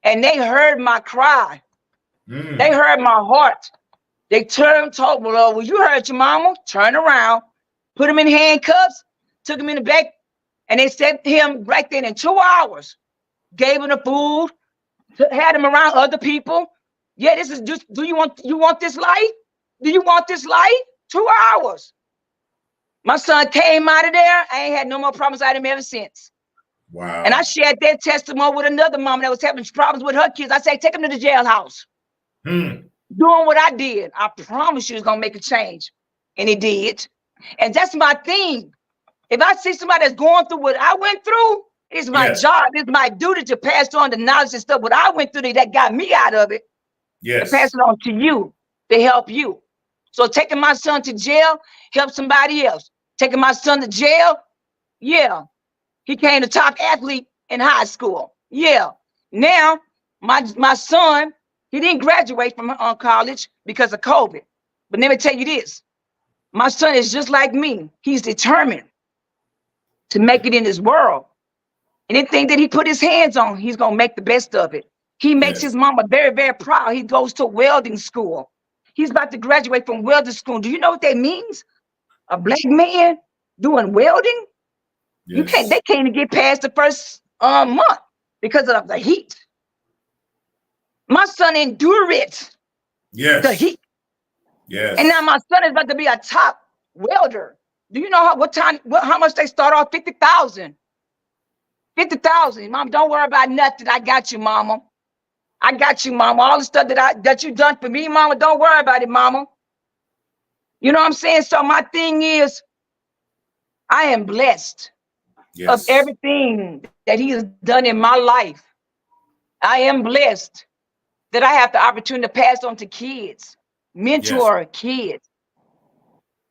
And they heard my cry. They Hmm. heard my heart. They told me, well, you heard your mama. Turn around. Put him in handcuffs. Took him in the back. And they sent him right then in 2 hours. Gave him the food. Had him around other people. Yeah, this is just, do you want this life? Do you want this life? 2 hours. My son came out of there. I ain't had no more problems out of him ever since. And I Wow. shared that testimony with another mom that was having problems with her kids. I said, take him to the jailhouse. Hmm. Doing what I did. I promise you it's gonna make a change. And it did. And that's my thing. If I see somebody that's going through what I went through, it's my Yes. job, it's my duty to pass on the knowledge and stuff what I went through that got me out of it, to pass Yes. it on to you, to help you. So taking my son to jail, help somebody else. Taking my son to jail, yeah. He came the top athlete in high school. Yeah. Now, my son, he didn't graduate from college because of COVID. But let me tell you this. My son is just like me. He's determined to make it in this world. Anything that he put his hands on, he's gonna make the best of it. He makes Yes. his mama very, very proud. He goes to welding school. He's about to graduate from welding school. Do you know what that means? A black man doing welding? You can't. Yes. They can't even get past the first month because of the heat. My son endured it, the Yes. heat, and now Yes. my son is about to be a top welder. Do you know how much they start off? 50,000. 50,000. Mom, don't worry about nothing. I got you, mama. I got you, mama. All the stuff that you done for me, mama. Don't worry about it, mama. You know what I'm saying? So my thing is, I am blessed of Yes. everything that he has done in my life. I am blessed that I have the opportunity to pass on to kids, Yes. mentor kids,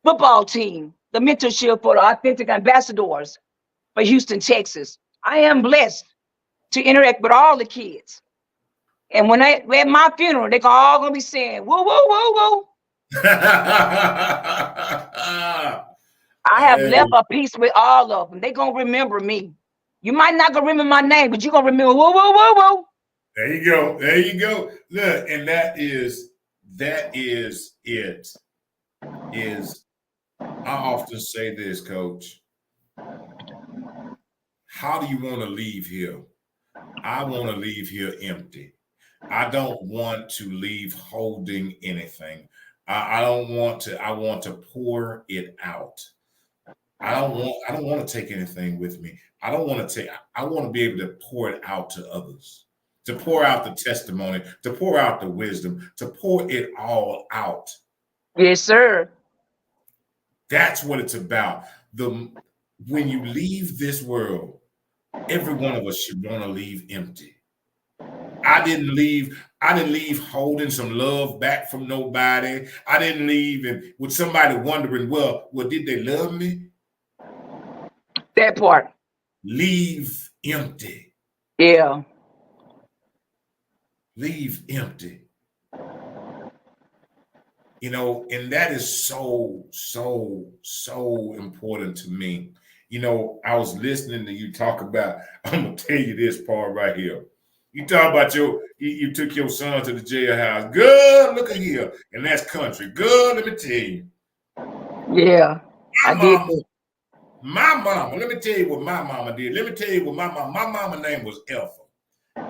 football team, the mentorship for the authentic ambassadors for Houston, Texas. I am blessed to interact with all the kids. And when they at my funeral, they all gonna be saying, woo, woo, woo, woo. I have Hey, left a piece with all of them. They gonna remember me. You might not gonna remember my name, but you gonna remember woo, woo, woo, woo. there you go. There you go. Look, and that is it. Is I often say this, Coach. How do you want to leave here? I want to leave here empty. I don't want to leave holding anything. I don't want to. I want to pour it out. I don't want to take anything with me. I don't want to take. I want to be able to pour it out to others, to pour out the testimony, to pour out the wisdom, to pour it all out. Yes, sir. That's what it's about. The When you leave this world, every one of us should want to leave empty. I didn't leave holding some love back from nobody. I didn't leave and with somebody wondering, well, did they love me? That part. Leave empty. Yeah. Leave empty. And that is so important to me. I was listening to you talk about, I'm gonna tell you this part right here. You talk about you took your son to the jailhouse. Good, look at here. And that's country. Good, let me tell you. Yeah. I My did mama, that. let me tell you what my mama did. Let me tell you what my mama name was Ethel.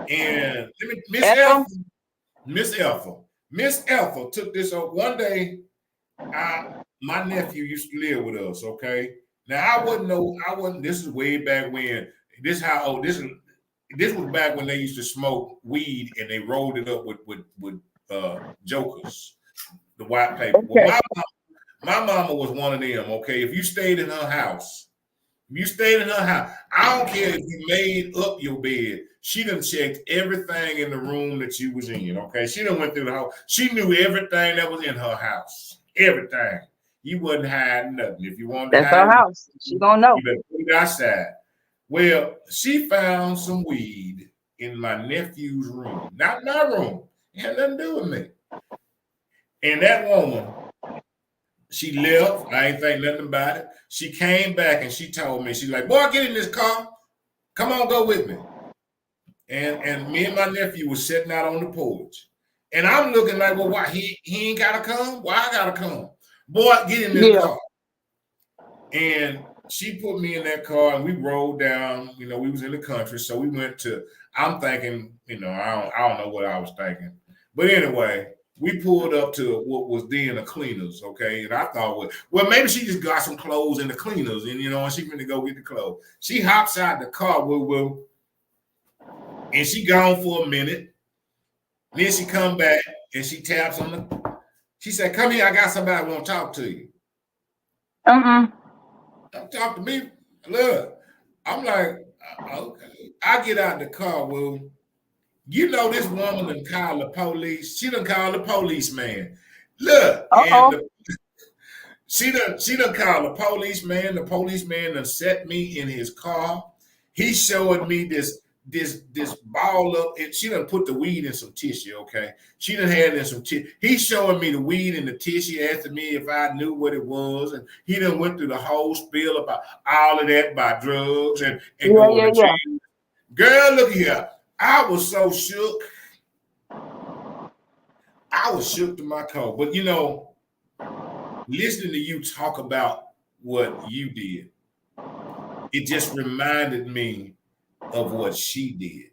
And Miss Ethel? Ethel, Miss Ethel. Miss Ethel took this up one day. My nephew used to live with us, okay? Now I wasn't, this is way back when. This was back when they used to smoke weed and they rolled it up with jokers, the white paper. Well, Okay. my mama was one of them, okay? If you stayed in her house, I don't care if you made up your bed. She done checked everything in the room that you was in, okay? She done went through the house. She knew everything that was in her house. Everything. You wasn't hiding nothing. If you wanted to That's hide her it, house. She gonna know. you better put it outside. Well, she found some weed in my nephew's room. Not my room. It had nothing to do with me. And that woman, she left. I ain't think nothing about it. She came back and she told me, she's like, boy, get in this car. Come on, go with me. And me and my nephew was sitting out on the porch. And I'm looking like, well, why he ain't gotta come? Why I gotta come? Boy, get in this Yeah. car. And she put me in that car and we rolled down. We was in the country. So we went to, I'm thinking, I don't know what I was thinking. But anyway, we pulled up to what was then the cleaners, okay? And I thought, well, maybe she just got some clothes in the cleaners and, and she finna go get the clothes. She hops out the car, and she gone for a minute. Then she come back and she taps on she said, come here, I got somebody want to talk to you. Don't talk to me. Look, I'm like, okay. I get out the car. Well, this woman done called the police. She done called the policeman. Look, and Uh-oh. she done called the policeman. The policeman done set me in his car. He's showing me this ball up, and she done put the weed in some tissue, okay? She done had it in some tissue. He's showing me the weed in the tissue, asking me if I knew what it was, and he done went through the whole spiel about all of that by drugs and Yeah, going yeah, to yeah. jail. Girl, look here. I was so shook. I was shook to my core. But listening to you talk about what you did, it just reminded me of what she did.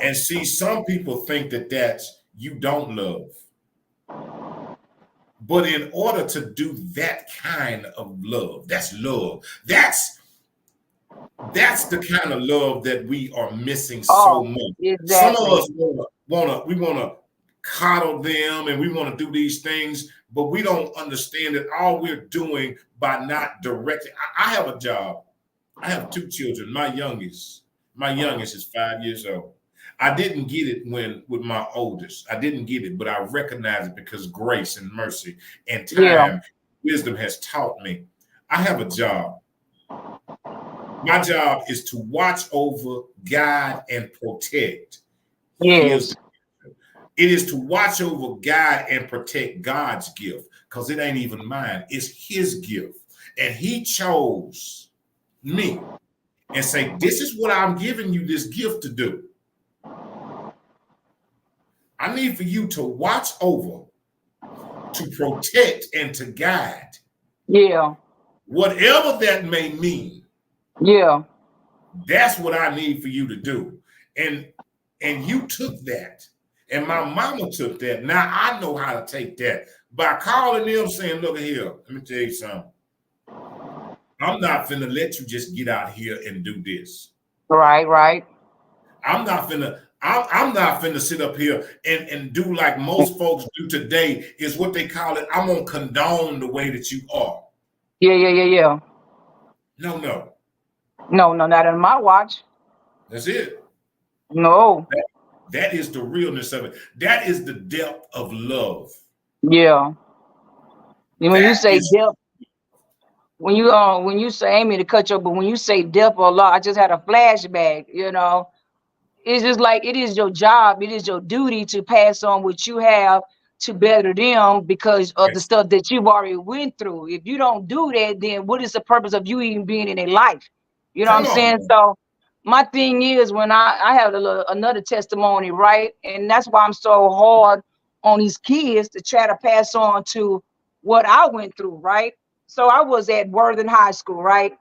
And see, some people think that that's you don't love. But in order to do that kind of love, that's love. That's the kind of love that we are missing so Oh, much. Some of exactly. us wanna coddle them and we want to do these things, but we don't understand that all we're doing by not directing. I have a job. I have two children. My youngest is 5 years old. I didn't get it when with my oldest. I didn't get it, but I recognize it because grace and mercy and Yeah. time, wisdom has taught me. I have a job. My job is to watch over, guide, and protect. Here's Yes. the it is to watch over, guide, and protect God's gift because it ain't even mine. It's his gift. And he chose me and say, this is what I'm giving you this gift to do. I need for you to watch over, to protect, and to guide. Yeah. Whatever that may mean, Yeah. that's what I need for you to do. And you took that. And my mama took that. Now I know how to take that by calling them saying, look here, let me tell you something. I'm not finna let you just get out here and do this. Right. Right. I'm not finna sit up here and do like most folks do today, is what they call it. I'm gonna condone the way that you are. Yeah. Yeah. Yeah. Yeah. No, no. No. No. Not in my watch. That's it. No. That is the realness of it. That is the depth of love. Yeah. And when you That say is depth, when you say, Amy, to cut you, but when you say depth or law, I just had a flashback. It's just like it is your job, it is your duty to pass on what you have to better them because of the yes. stuff that you've already went through. If you don't do that, then what is the purpose of you even being in their life? You know what I'm Come on, saying? man. So my thing is when I have another testimony, right? And that's why I'm so hard on these kids to try to pass on to what I went through, right? So I was at Worthing High School, right?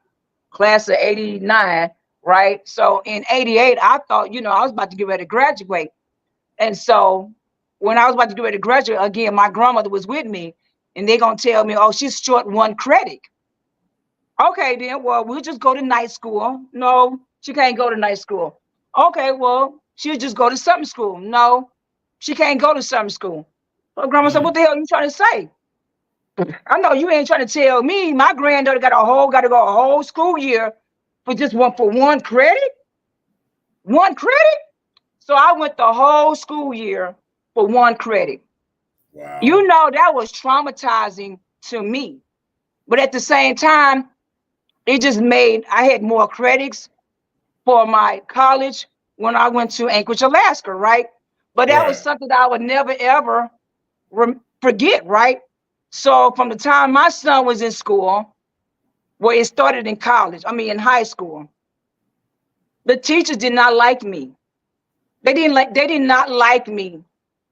Class of 89, right? So in 88, I thought, I was about to get ready to graduate. And so when I was about to get ready to graduate, again, my grandmother was with me, and they're going to tell me, oh, she's short one credit. Okay, then, well, we'll just go to night school. No, she can't go to night school. Okay, well, she'll just go to something school. No, she can't go to something school. So grandma said, what Mm, the hell are you trying to say? I know you ain't trying to tell me my granddaughter got to go a whole school year for one credit, one credit. So I went the whole school year for one credit. wow. That was traumatizing to me. But at the same time, it just made I had more credits for my college when I went to Anchorage, Alaska, right? But that was Right. something that I would never ever forget, right? So from the time my son was in school, well, it started in college, in high school, the teachers did not like me. They did not like me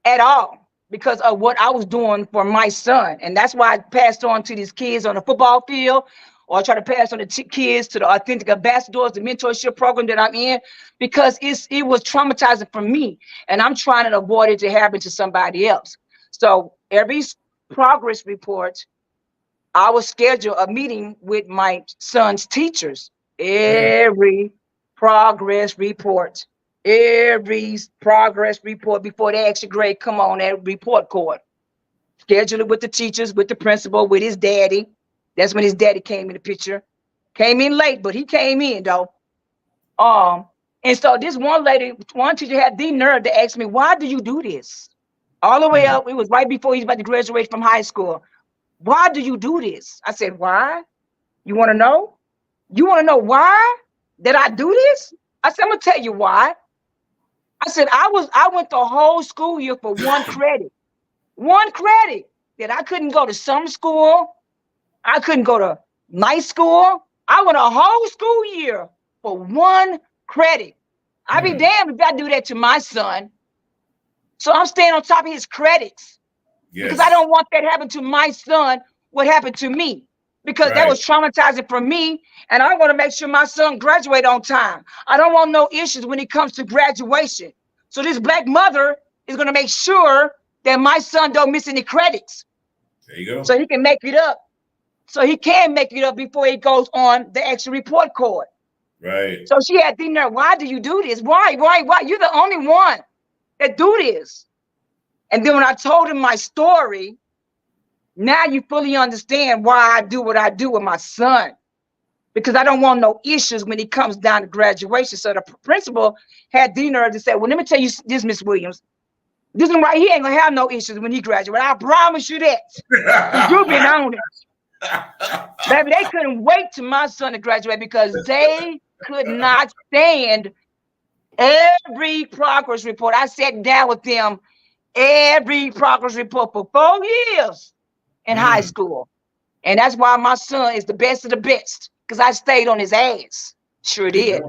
at all because of what I was doing for my son. And that's why I passed on to these kids on the football field, or I try to pass on the kids to the authentic ambassadors, the mentorship program that I'm in, because it was traumatizing for me. And I'm trying to avoid it to happen to somebody else. So every progress report, I would schedule a meeting with my son's teachers. Mm, Every progress report, every progress report before the extra grade come on that report card. Schedule it with the teachers, with the principal, with his daddy. That's when his daddy came in the picture. Came in late, but he came in though. Um, and so this one teacher had the nerve to ask me, "Why do you do this?" All the way mm, up, it was right before he's about to graduate from high school. Why do you do this? I said, why? You want to know? You want to know why that I do this? I said, I'm gonna tell you why. I said, I went the whole school year for one credit that I couldn't go to some school. I couldn't go to night school. I went a whole school year for one credit. I'd be mm. damned if I do that to my son. So I'm staying on top of his credits because I Yes. don't want that happen to my son, what happened to me. because that was traumatizing for me. And I want to make sure my son graduate on time. I don't want no issues when it comes to graduation. So this black mother is going to make sure that my son don't miss any credits. There you go. So he can make it up. So he can make it up before he goes on the extra report card. Right. So she had been there. Why do you do this? Why? You're the only one that do this. And then when I told him my story, now you fully understand why I do what I do with my son. Because I don't want no issues when he comes down to graduation. So the principal had the nerve to say, well, let me tell you this, Miss Williams. This one right here ain't gonna have no issues when he graduates. I promise you that. You've been on it. Baby, they couldn't wait till my son to graduate because they could not stand every progress report. I sat down with them every progress report for 4 years in high school. And that's why my son is the best of the best, because I stayed on his ass. Sure did.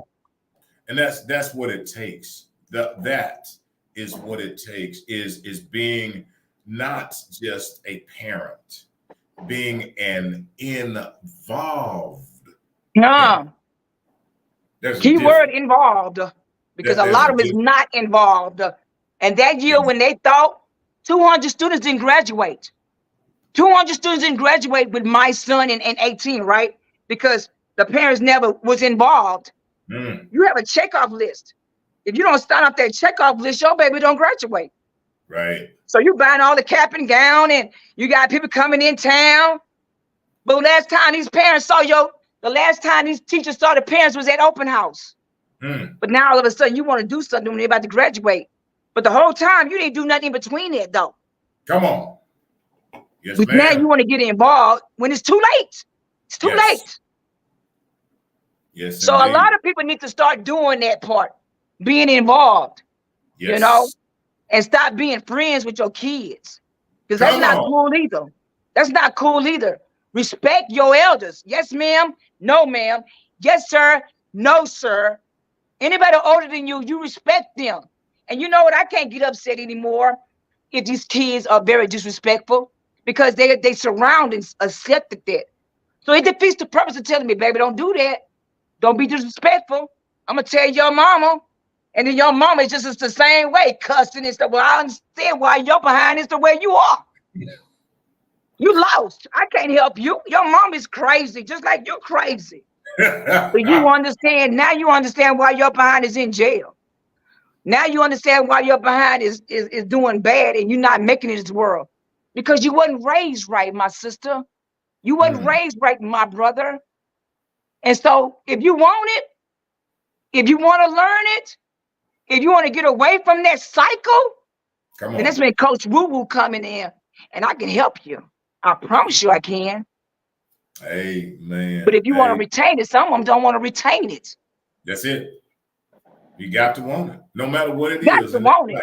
And that's what it takes. That is what it takes, is being not just a parent, being an involved. No. Keyword involved, because a lot of them is not involved. And that year when they thought 200 students didn't graduate. 200 students didn't graduate with my son in 18, right? Because the parents never was involved. You have a checkoff list. If you don't sign up that checkoff list, your baby don't graduate. Right. So you buying all the cap and gown, and you got people coming in town. But last time these parents saw the last time these teachers saw the parents was at open house. But now all of a sudden you want to do something when they're about to graduate. But the whole time you didn't do nothing in between that though. Come on. Yes, but now you want to get involved when it's too late. It's too late. Yes. So indeed. A lot of people need to start doing that part, being involved, you know, and stop being friends with your kids. Because that's not cool either. That's not cool either. Respect your elders. Yes, ma'am. No, ma'am. Yes, sir. No, sir. Anybody older than you, you respect them. And you know what? I can't get upset anymore if these kids are very disrespectful, because they surroundings accepted that. So it defeats the purpose of telling me, baby, don't do that. Don't be disrespectful. I'm going to tell your mama. And then your mama is just the same way, cussing and stuff. Well, I understand why you're behind is the way you are. You lost. I can't help you. Your mom is crazy, just like you're crazy. But you understand, now you understand why your behind is in jail. Now you understand why your behind is doing bad and you're not making it in this world. Because you wasn't raised right, my sister. You wasn't raised right, my brother. And so if you want it, if you want to learn it, if you want to get away from that cycle, then that's when Coach Woo Woo coming in, and I can help you. I promise you I can. Amen. But if you want to retain it, some of them don't want to retain it. That's it. You got to want it. No matter what it is. You got to want it.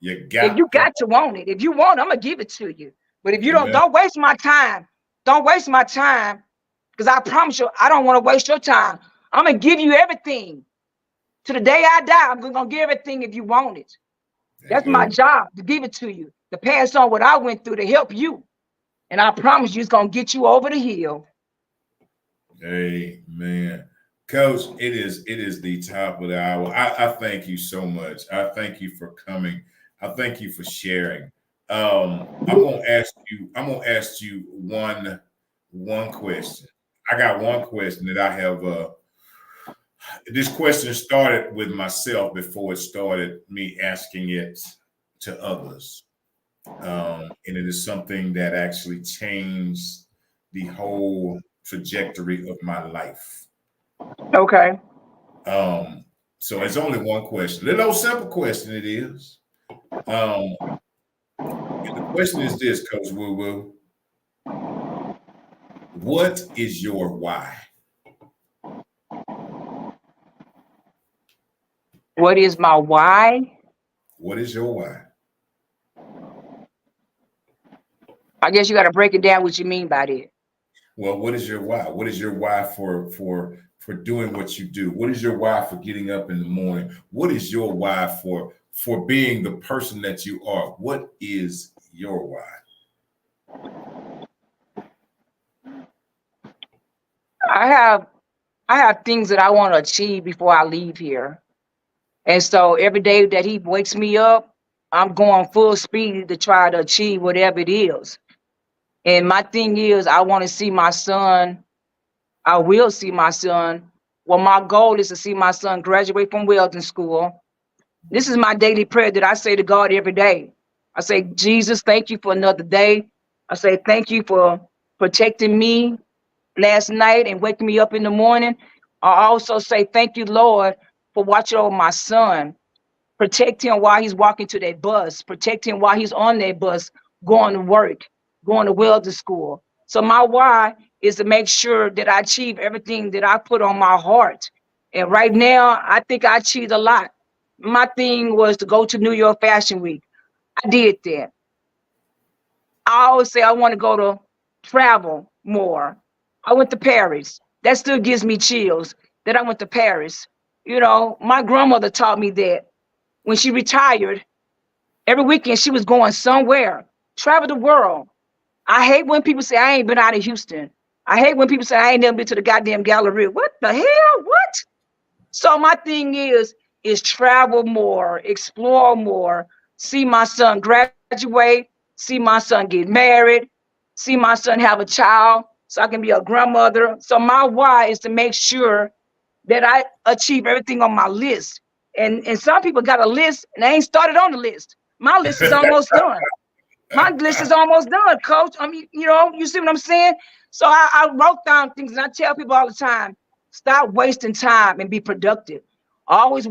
You got to want it. If you want it, I'm going to give it to you. But if you don't waste my time. Don't waste my time. Because I promise you, I don't want to waste your time. I'm going to give you everything. To the day I die, I'm going to give everything if you want it. That's my job, to give it to you. To pass on what I went through to help you. And I promise you, it's going to get you over the hill. Amen. Coach, it is the top of the hour. I thank you so much. I thank you for coming. I thank you for sharing. I'm gonna ask you one question. I got one question that I have. This question started with myself before it started me asking it to others. And it is something that actually changed the whole trajectory of my life. Okay. So it's only one question. A little simple question it is. And the question is this, Coach Woo Woo. What is your why? What is my why? What is your why? I guess you got to break it down what you mean by that. Well, what is your why? What is your why for doing what you do? What is your why for getting up in the morning? What is your why for being the person that you are? What is your why? I have I have things that I want to achieve before I leave here. And so every day that he wakes me up, I'm going full speed to try to achieve whatever it is. And my thing is, I want to see my son. I will see my son. Well, my goal is to see my son graduate from welding school. This is my daily prayer that I say to God every day. I say, Jesus, thank you for another day. I say, thank you for protecting me last night and waking me up in the morning. I also say, thank you, Lord, for watching over my son. Protect him while he's walking to that bus. Protect him while he's on that bus, going to work, going to welding school. So my why is to make sure that I achieve everything that I put on my heart. And right now, I think I achieved a lot. My thing was to go to New York Fashion Week. I did that. I always say I want to go to travel more. I went to Paris. That still gives me chills that I went to Paris. You know, my grandmother taught me that when she retired, every weekend she was going somewhere, travel the world. I hate when people say I ain't been out of Houston. I hate when people say I ain't never been to the goddamn Galleria. What the hell? What? So my thing is travel more, explore more, see my son graduate, see my son get married, see my son have a child so I can be a grandmother. So my why is to make sure that I achieve everything on my list. And some people got a list and they ain't started on the list. My list is almost done. My list is almost done, coach. I mean, you see what I'm saying? So I wrote down things and I tell people all the time, stop wasting time and be productive. Always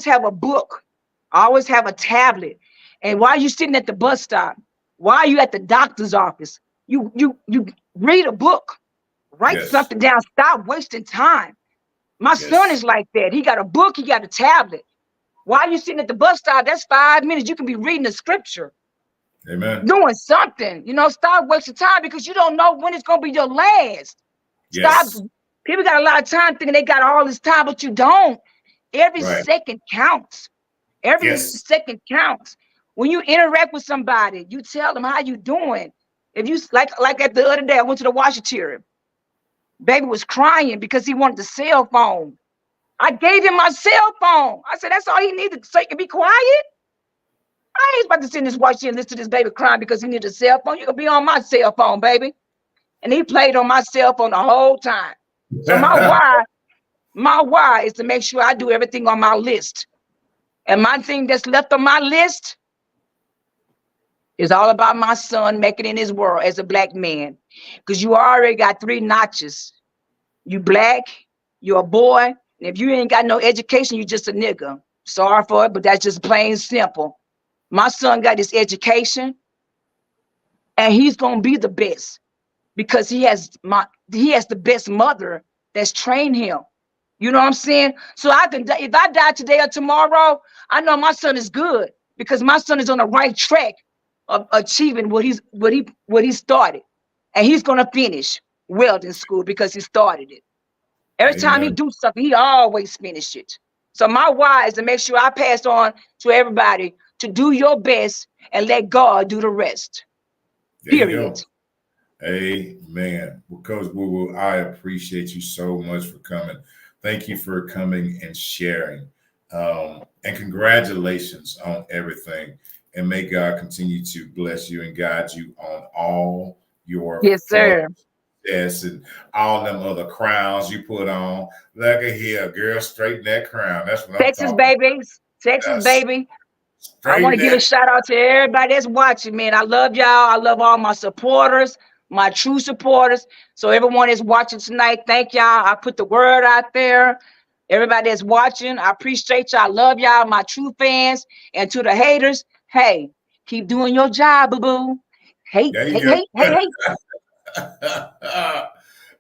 have a book, always have a tablet. And while you sitting at the bus stop, while you at the doctor's office, you read a book, write Yes. something down, stop wasting time. My son Yes. is like that. He got a book, he got a tablet. While you sitting at the bus stop, that's 5 minutes. You can be reading the scripture, Amen. doing something. Stop wasting time because you don't know when it's gonna be your last. Stop. Yes. People got a lot of time thinking they got all this time, but you don't. Every Right. second counts. Every Yes. second counts. When you interact with somebody, you tell them how you doing. If you like at the other day, I went to the washateria. Baby was crying because he wanted the cell phone. I gave him my cell phone. I said that's all he needed so he can be quiet. I ain't about to sit in this watch and listen to this baby crying because he needed a cell phone. You can be on my cell phone, baby. And he played on my cell phone the whole time. So my why is to make sure I do everything on my list. And my thing that's left on my list is all about my son making it in his world as a black man. Because you already got 3 notches. You black, you're a boy, and if you ain't got no education, you just a nigga. Sorry for it, but that's just plain simple. My son got his education, and he's gonna be the best because he has the best mother that's trained him. You know what I'm saying? So if I die today or tomorrow, I know my son is good because my son is on the right track of achieving what he started, and he's gonna finish welding school because he started it. Every time he Amen. do something, he always finish it. So my why is to make sure I pass on to everybody to do your best and let God do the rest. There you Period. go. Amen. Well, Coach Woo Woo, I appreciate you so much for coming. Thank you for coming and sharing. And congratulations on everything. And may God continue to bless you and guide you on all your Yes, further sir. success and all them other crowns you put on. Look at here, girl, straighten that crown. That's what I'm Texas talking babies. Texas about. baby. I want Straighten to give a that. shout out to everybody that's watching, man. I love y'all. I love all my supporters, my true supporters. So everyone that's watching tonight, thank y'all. I put the word out there. Everybody that's watching, I appreciate y'all. I love y'all, my true fans. And to the haters, hey, keep doing your job, boo-boo. Hate, There you hate, go. hate, hate, hate.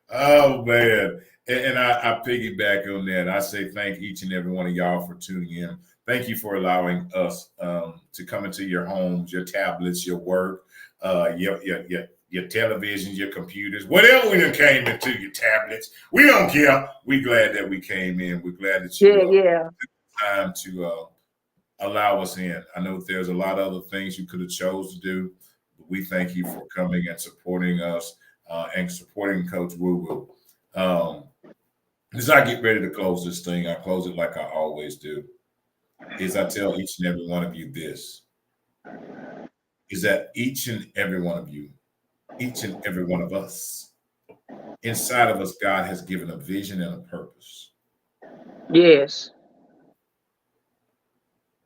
Oh man. And I piggyback on that. I say thank each and every one of y'all for tuning in. Thank you for allowing us to come into your homes, your tablets, your work, your televisions, your computers, whatever we done came into your tablets. We don't care. We glad that we came in. We're glad that Yeah, you yeah. time to allow us in. I know there's a lot of other things you could have chose to do, but we thank you for coming and supporting us and supporting Coach Woo Woo. Um, as I get ready to close this thing, I close it like I always do. Is I tell each and every one of you this: is that each and every one of you, each and every one of us, inside of us, God has given a vision and a purpose. Yes.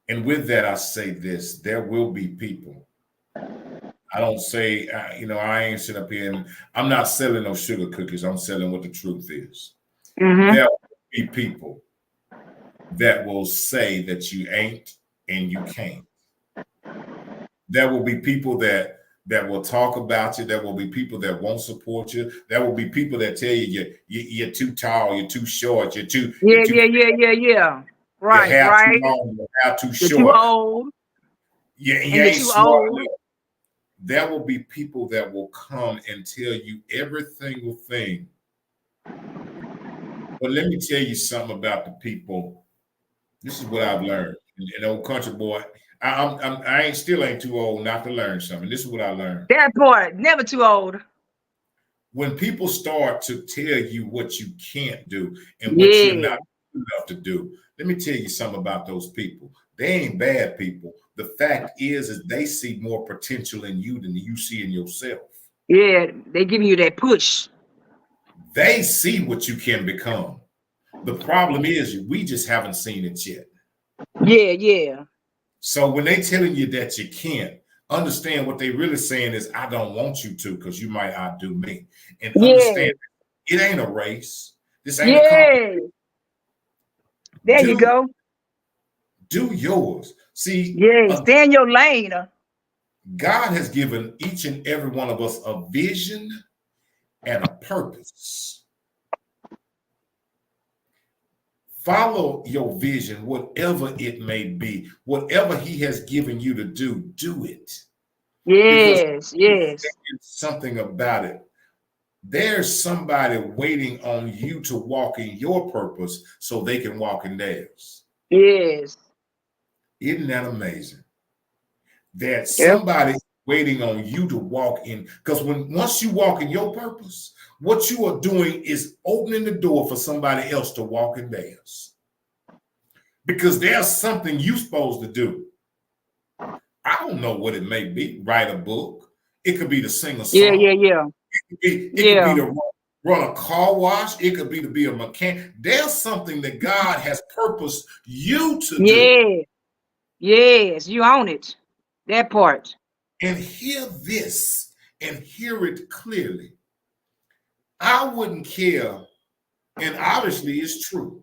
And with that, I say this: there will be people. I don't say, I ain't sitting up here and I'm not selling no sugar cookies. I'm selling what the truth is. Mm-hmm. There will be people that will say that you ain't and you can't. There will be people that will talk about you. There will be people that won't support you. There will be people that tell you're too tall, you're too short, you're Yeah, too yeah, yeah, yeah, yeah. your Right, hair too right. long, your hair too You're too short. old, You and you're ain't too smart old. enough. There will be people that will come and tell you every single thing. But let me tell you something about the people. This is what I've learned. And old country boy, I ain't still ain't too old not to learn something. This is what I learned. That part, never too old. When people start to tell you what you can't do and what you're Yeah, not good enough to do, let me tell you something about those people. They ain't bad people. The fact is they see more potential in you than you see in yourself. yeah. They giving you that push. They see what you can become. The problem is we just haven't seen it yet. Yeah, yeah, So when they telling you that you can't, understand what they really saying is I don't want you to because you might outdo me. And yeah, understand it ain't a race. This ain't a competition. yeah. There you Do go. do yours. See, Yeah, stay in your lane. God has given each and every one of us a vision and a purpose. Follow your vision, whatever it may be, whatever He has given you to do it. Because Yes, yes, something about it. There's somebody waiting on you to walk in your purpose so they can walk in theirs. yes. Isn't that amazing? That Yep. somebody waiting on you to walk in, because once you walk in your purpose, what you are doing is opening the door for somebody else to walk in theirs. Because there's something you're supposed to do. I don't know what it may be. Write a book. It could be to sing a Yeah, yeah, song. yeah, It could be yeah, to run a car wash. It could be to be a mechanic. There's something that God has purposed you to do. yeah, yes. You own it. That part. And hear this and hear it clearly. I wouldn't care, and obviously it's true.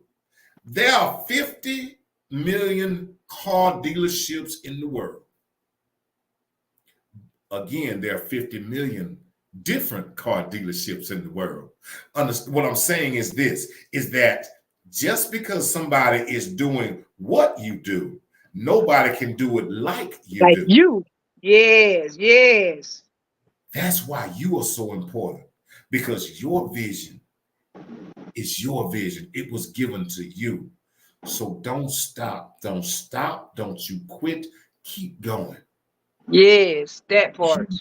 There are 50 million car dealerships in the world. Again, there are 50 million different car dealerships in the world. What I'm saying is this, is that just because somebody is doing what you do, nobody can do it like you Like do. you. Yes, yes. That's why you are so important, because your vision is your vision. It was given to you. So don't stop. Don't stop. Don't you quit. Keep going. Yes, that Keep part.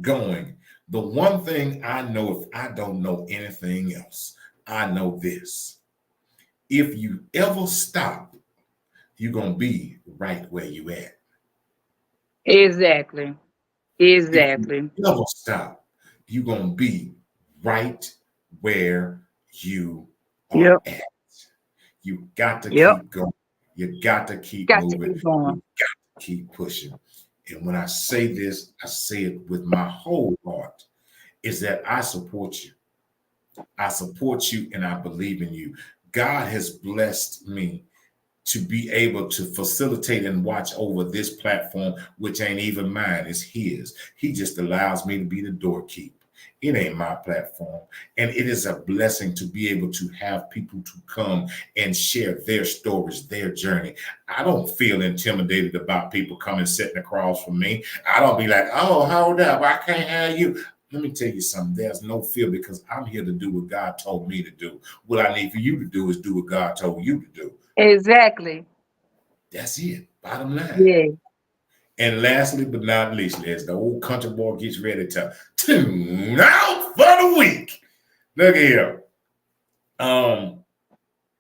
going. The one thing I know, if I don't know anything else, I know this. If you ever stop, you're going to be right where you at. Exactly. If you Exactly. ever stop, you're going to be right where you are Yep. at. You got to Yep. keep going. You got to keep Got to moving. keep going. You got to keep pushing. And when I say this, I say it with my whole heart, is that I support you. I support you and I believe in you. God has blessed me to be able to facilitate and watch over this platform, which ain't even mine, it's his. He just allows me to be the doorkeeper. It ain't my platform. And it is a blessing to be able to have people to come and share their stories, their journey. I don't feel intimidated about people coming sitting across from me. I don't be like, oh, hold up, I can't have you. Let me tell you something. There's no fear because I'm here to do what God told me to do. What I need for you to do is do what God told you to do. Exactly. That's it. Bottom line. Yeah. And lastly, but not leastly, as the old country boy gets ready to tune out for the week. Look here. Um,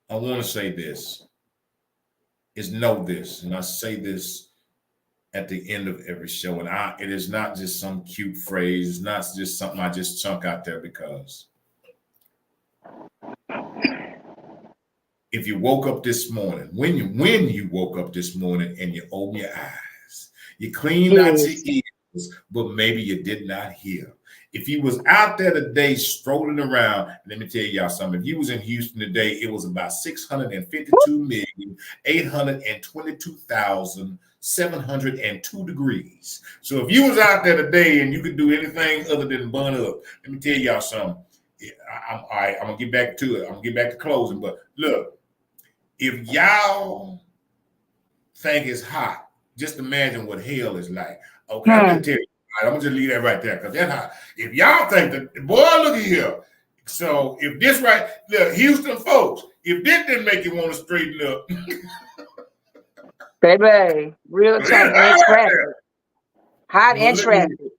I want to say this is know this, and I say this at the end of every show, and it is not just some cute phrase. It's not just something I just chunk out there because if you woke up this morning, when you woke up this morning and you open your eyes, you cleaned out your Yes. ears, but maybe you did not hear. If you was out there today strolling around, let me tell y'all something. If you was in Houston today, it was about 652,822,702 degrees. So if you was out there today and you could do anything other than bun up, let me tell y'all something. All right, I'm gonna get back to it. I'm gonna get back to closing. But look, if y'all think it's hot, just imagine what hell is like. Okay, I'm Hmm. just telling you. I'm gonna just leave that right there because that's hot. If y'all think that, boy, look at here. So if this right, look, Houston folks, if this didn't make you want to straighten up, Baby, real it's talk and hot out traffic. there. Hot Well, and look at you. traffic.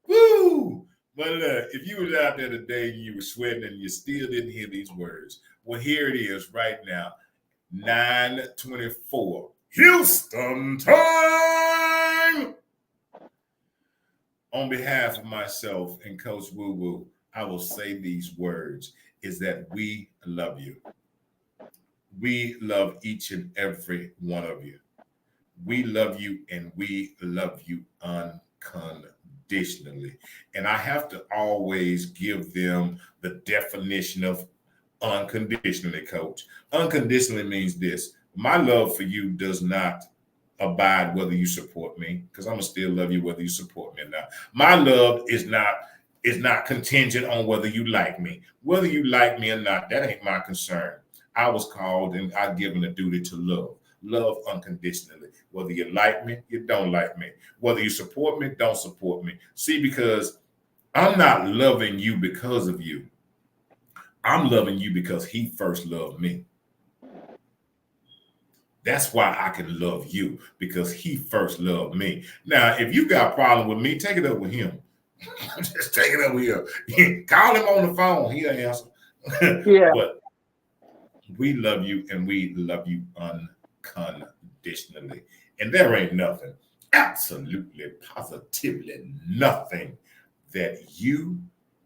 Woo! But look, if you was out there today and you were sweating and you still didn't hear these words, well, here it is right now. 9:24 Houston time. On behalf of myself and Coach Woo Woo, I will say these words is that we love you. We love each and every one of you. We love you and we love you unconditionally. And I have to always give them the definition of unconditionally, Coach. Unconditionally means this: my love for you does not abide whether you support me, because I'm gonna still love you whether you support me or not. My love is not contingent on whether you like me. Whether you like me or not, that ain't my concern. I was called and I given a duty to love unconditionally. Whether you like me, you don't like me. Whether you support me, don't support me. See, because I'm not loving you because of you. I'm loving you because he first loved me. That's why I can love you, because he first loved me. Now, if you got a problem with me, take it up with him. Just take it up with him. Call him on the phone. He'll answer. Yeah. But we love you and we love you unconditionally. And there ain't nothing, absolutely, positively nothing that you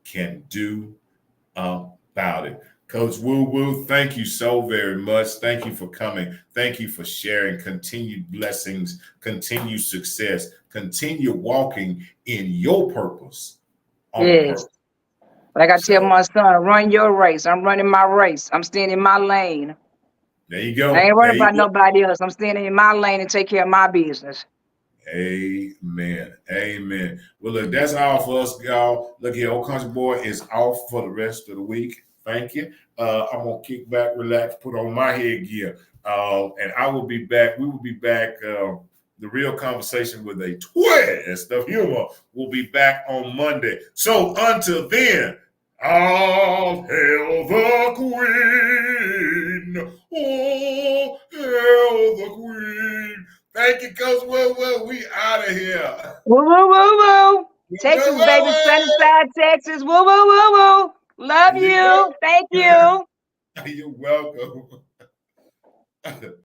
can do about it. Coach Woo Woo, thank you so very much. Thank you for coming. Thank you for sharing. Continued blessings, continued success, continue walking in your purpose on Yes. purpose. Like I tell So my son, run your race. I'm running my race. I'm staying in my lane. there you I go. ain't There worried you about go. nobody else. I'm staying in my lane and take care of my business. Amen. Amen. Well, look, that's all for us, y'all. Look here, Old Country Boy is off for the rest of the week. Thank you. I'm gonna kick back, relax, put on my headgear, and I will be back. We will be back. The real conversation with a twist of humor will be back on Monday. So until then, all hail the Queen. Oh, hail the Queen. Thank you, Coach. Well, we out of here. Woo, woo, woo, woo. Well, Texas, baby. well, Sunnyside, Texas. Woo, woo, woo, woo. there Love you you. Thank go. you. You're welcome.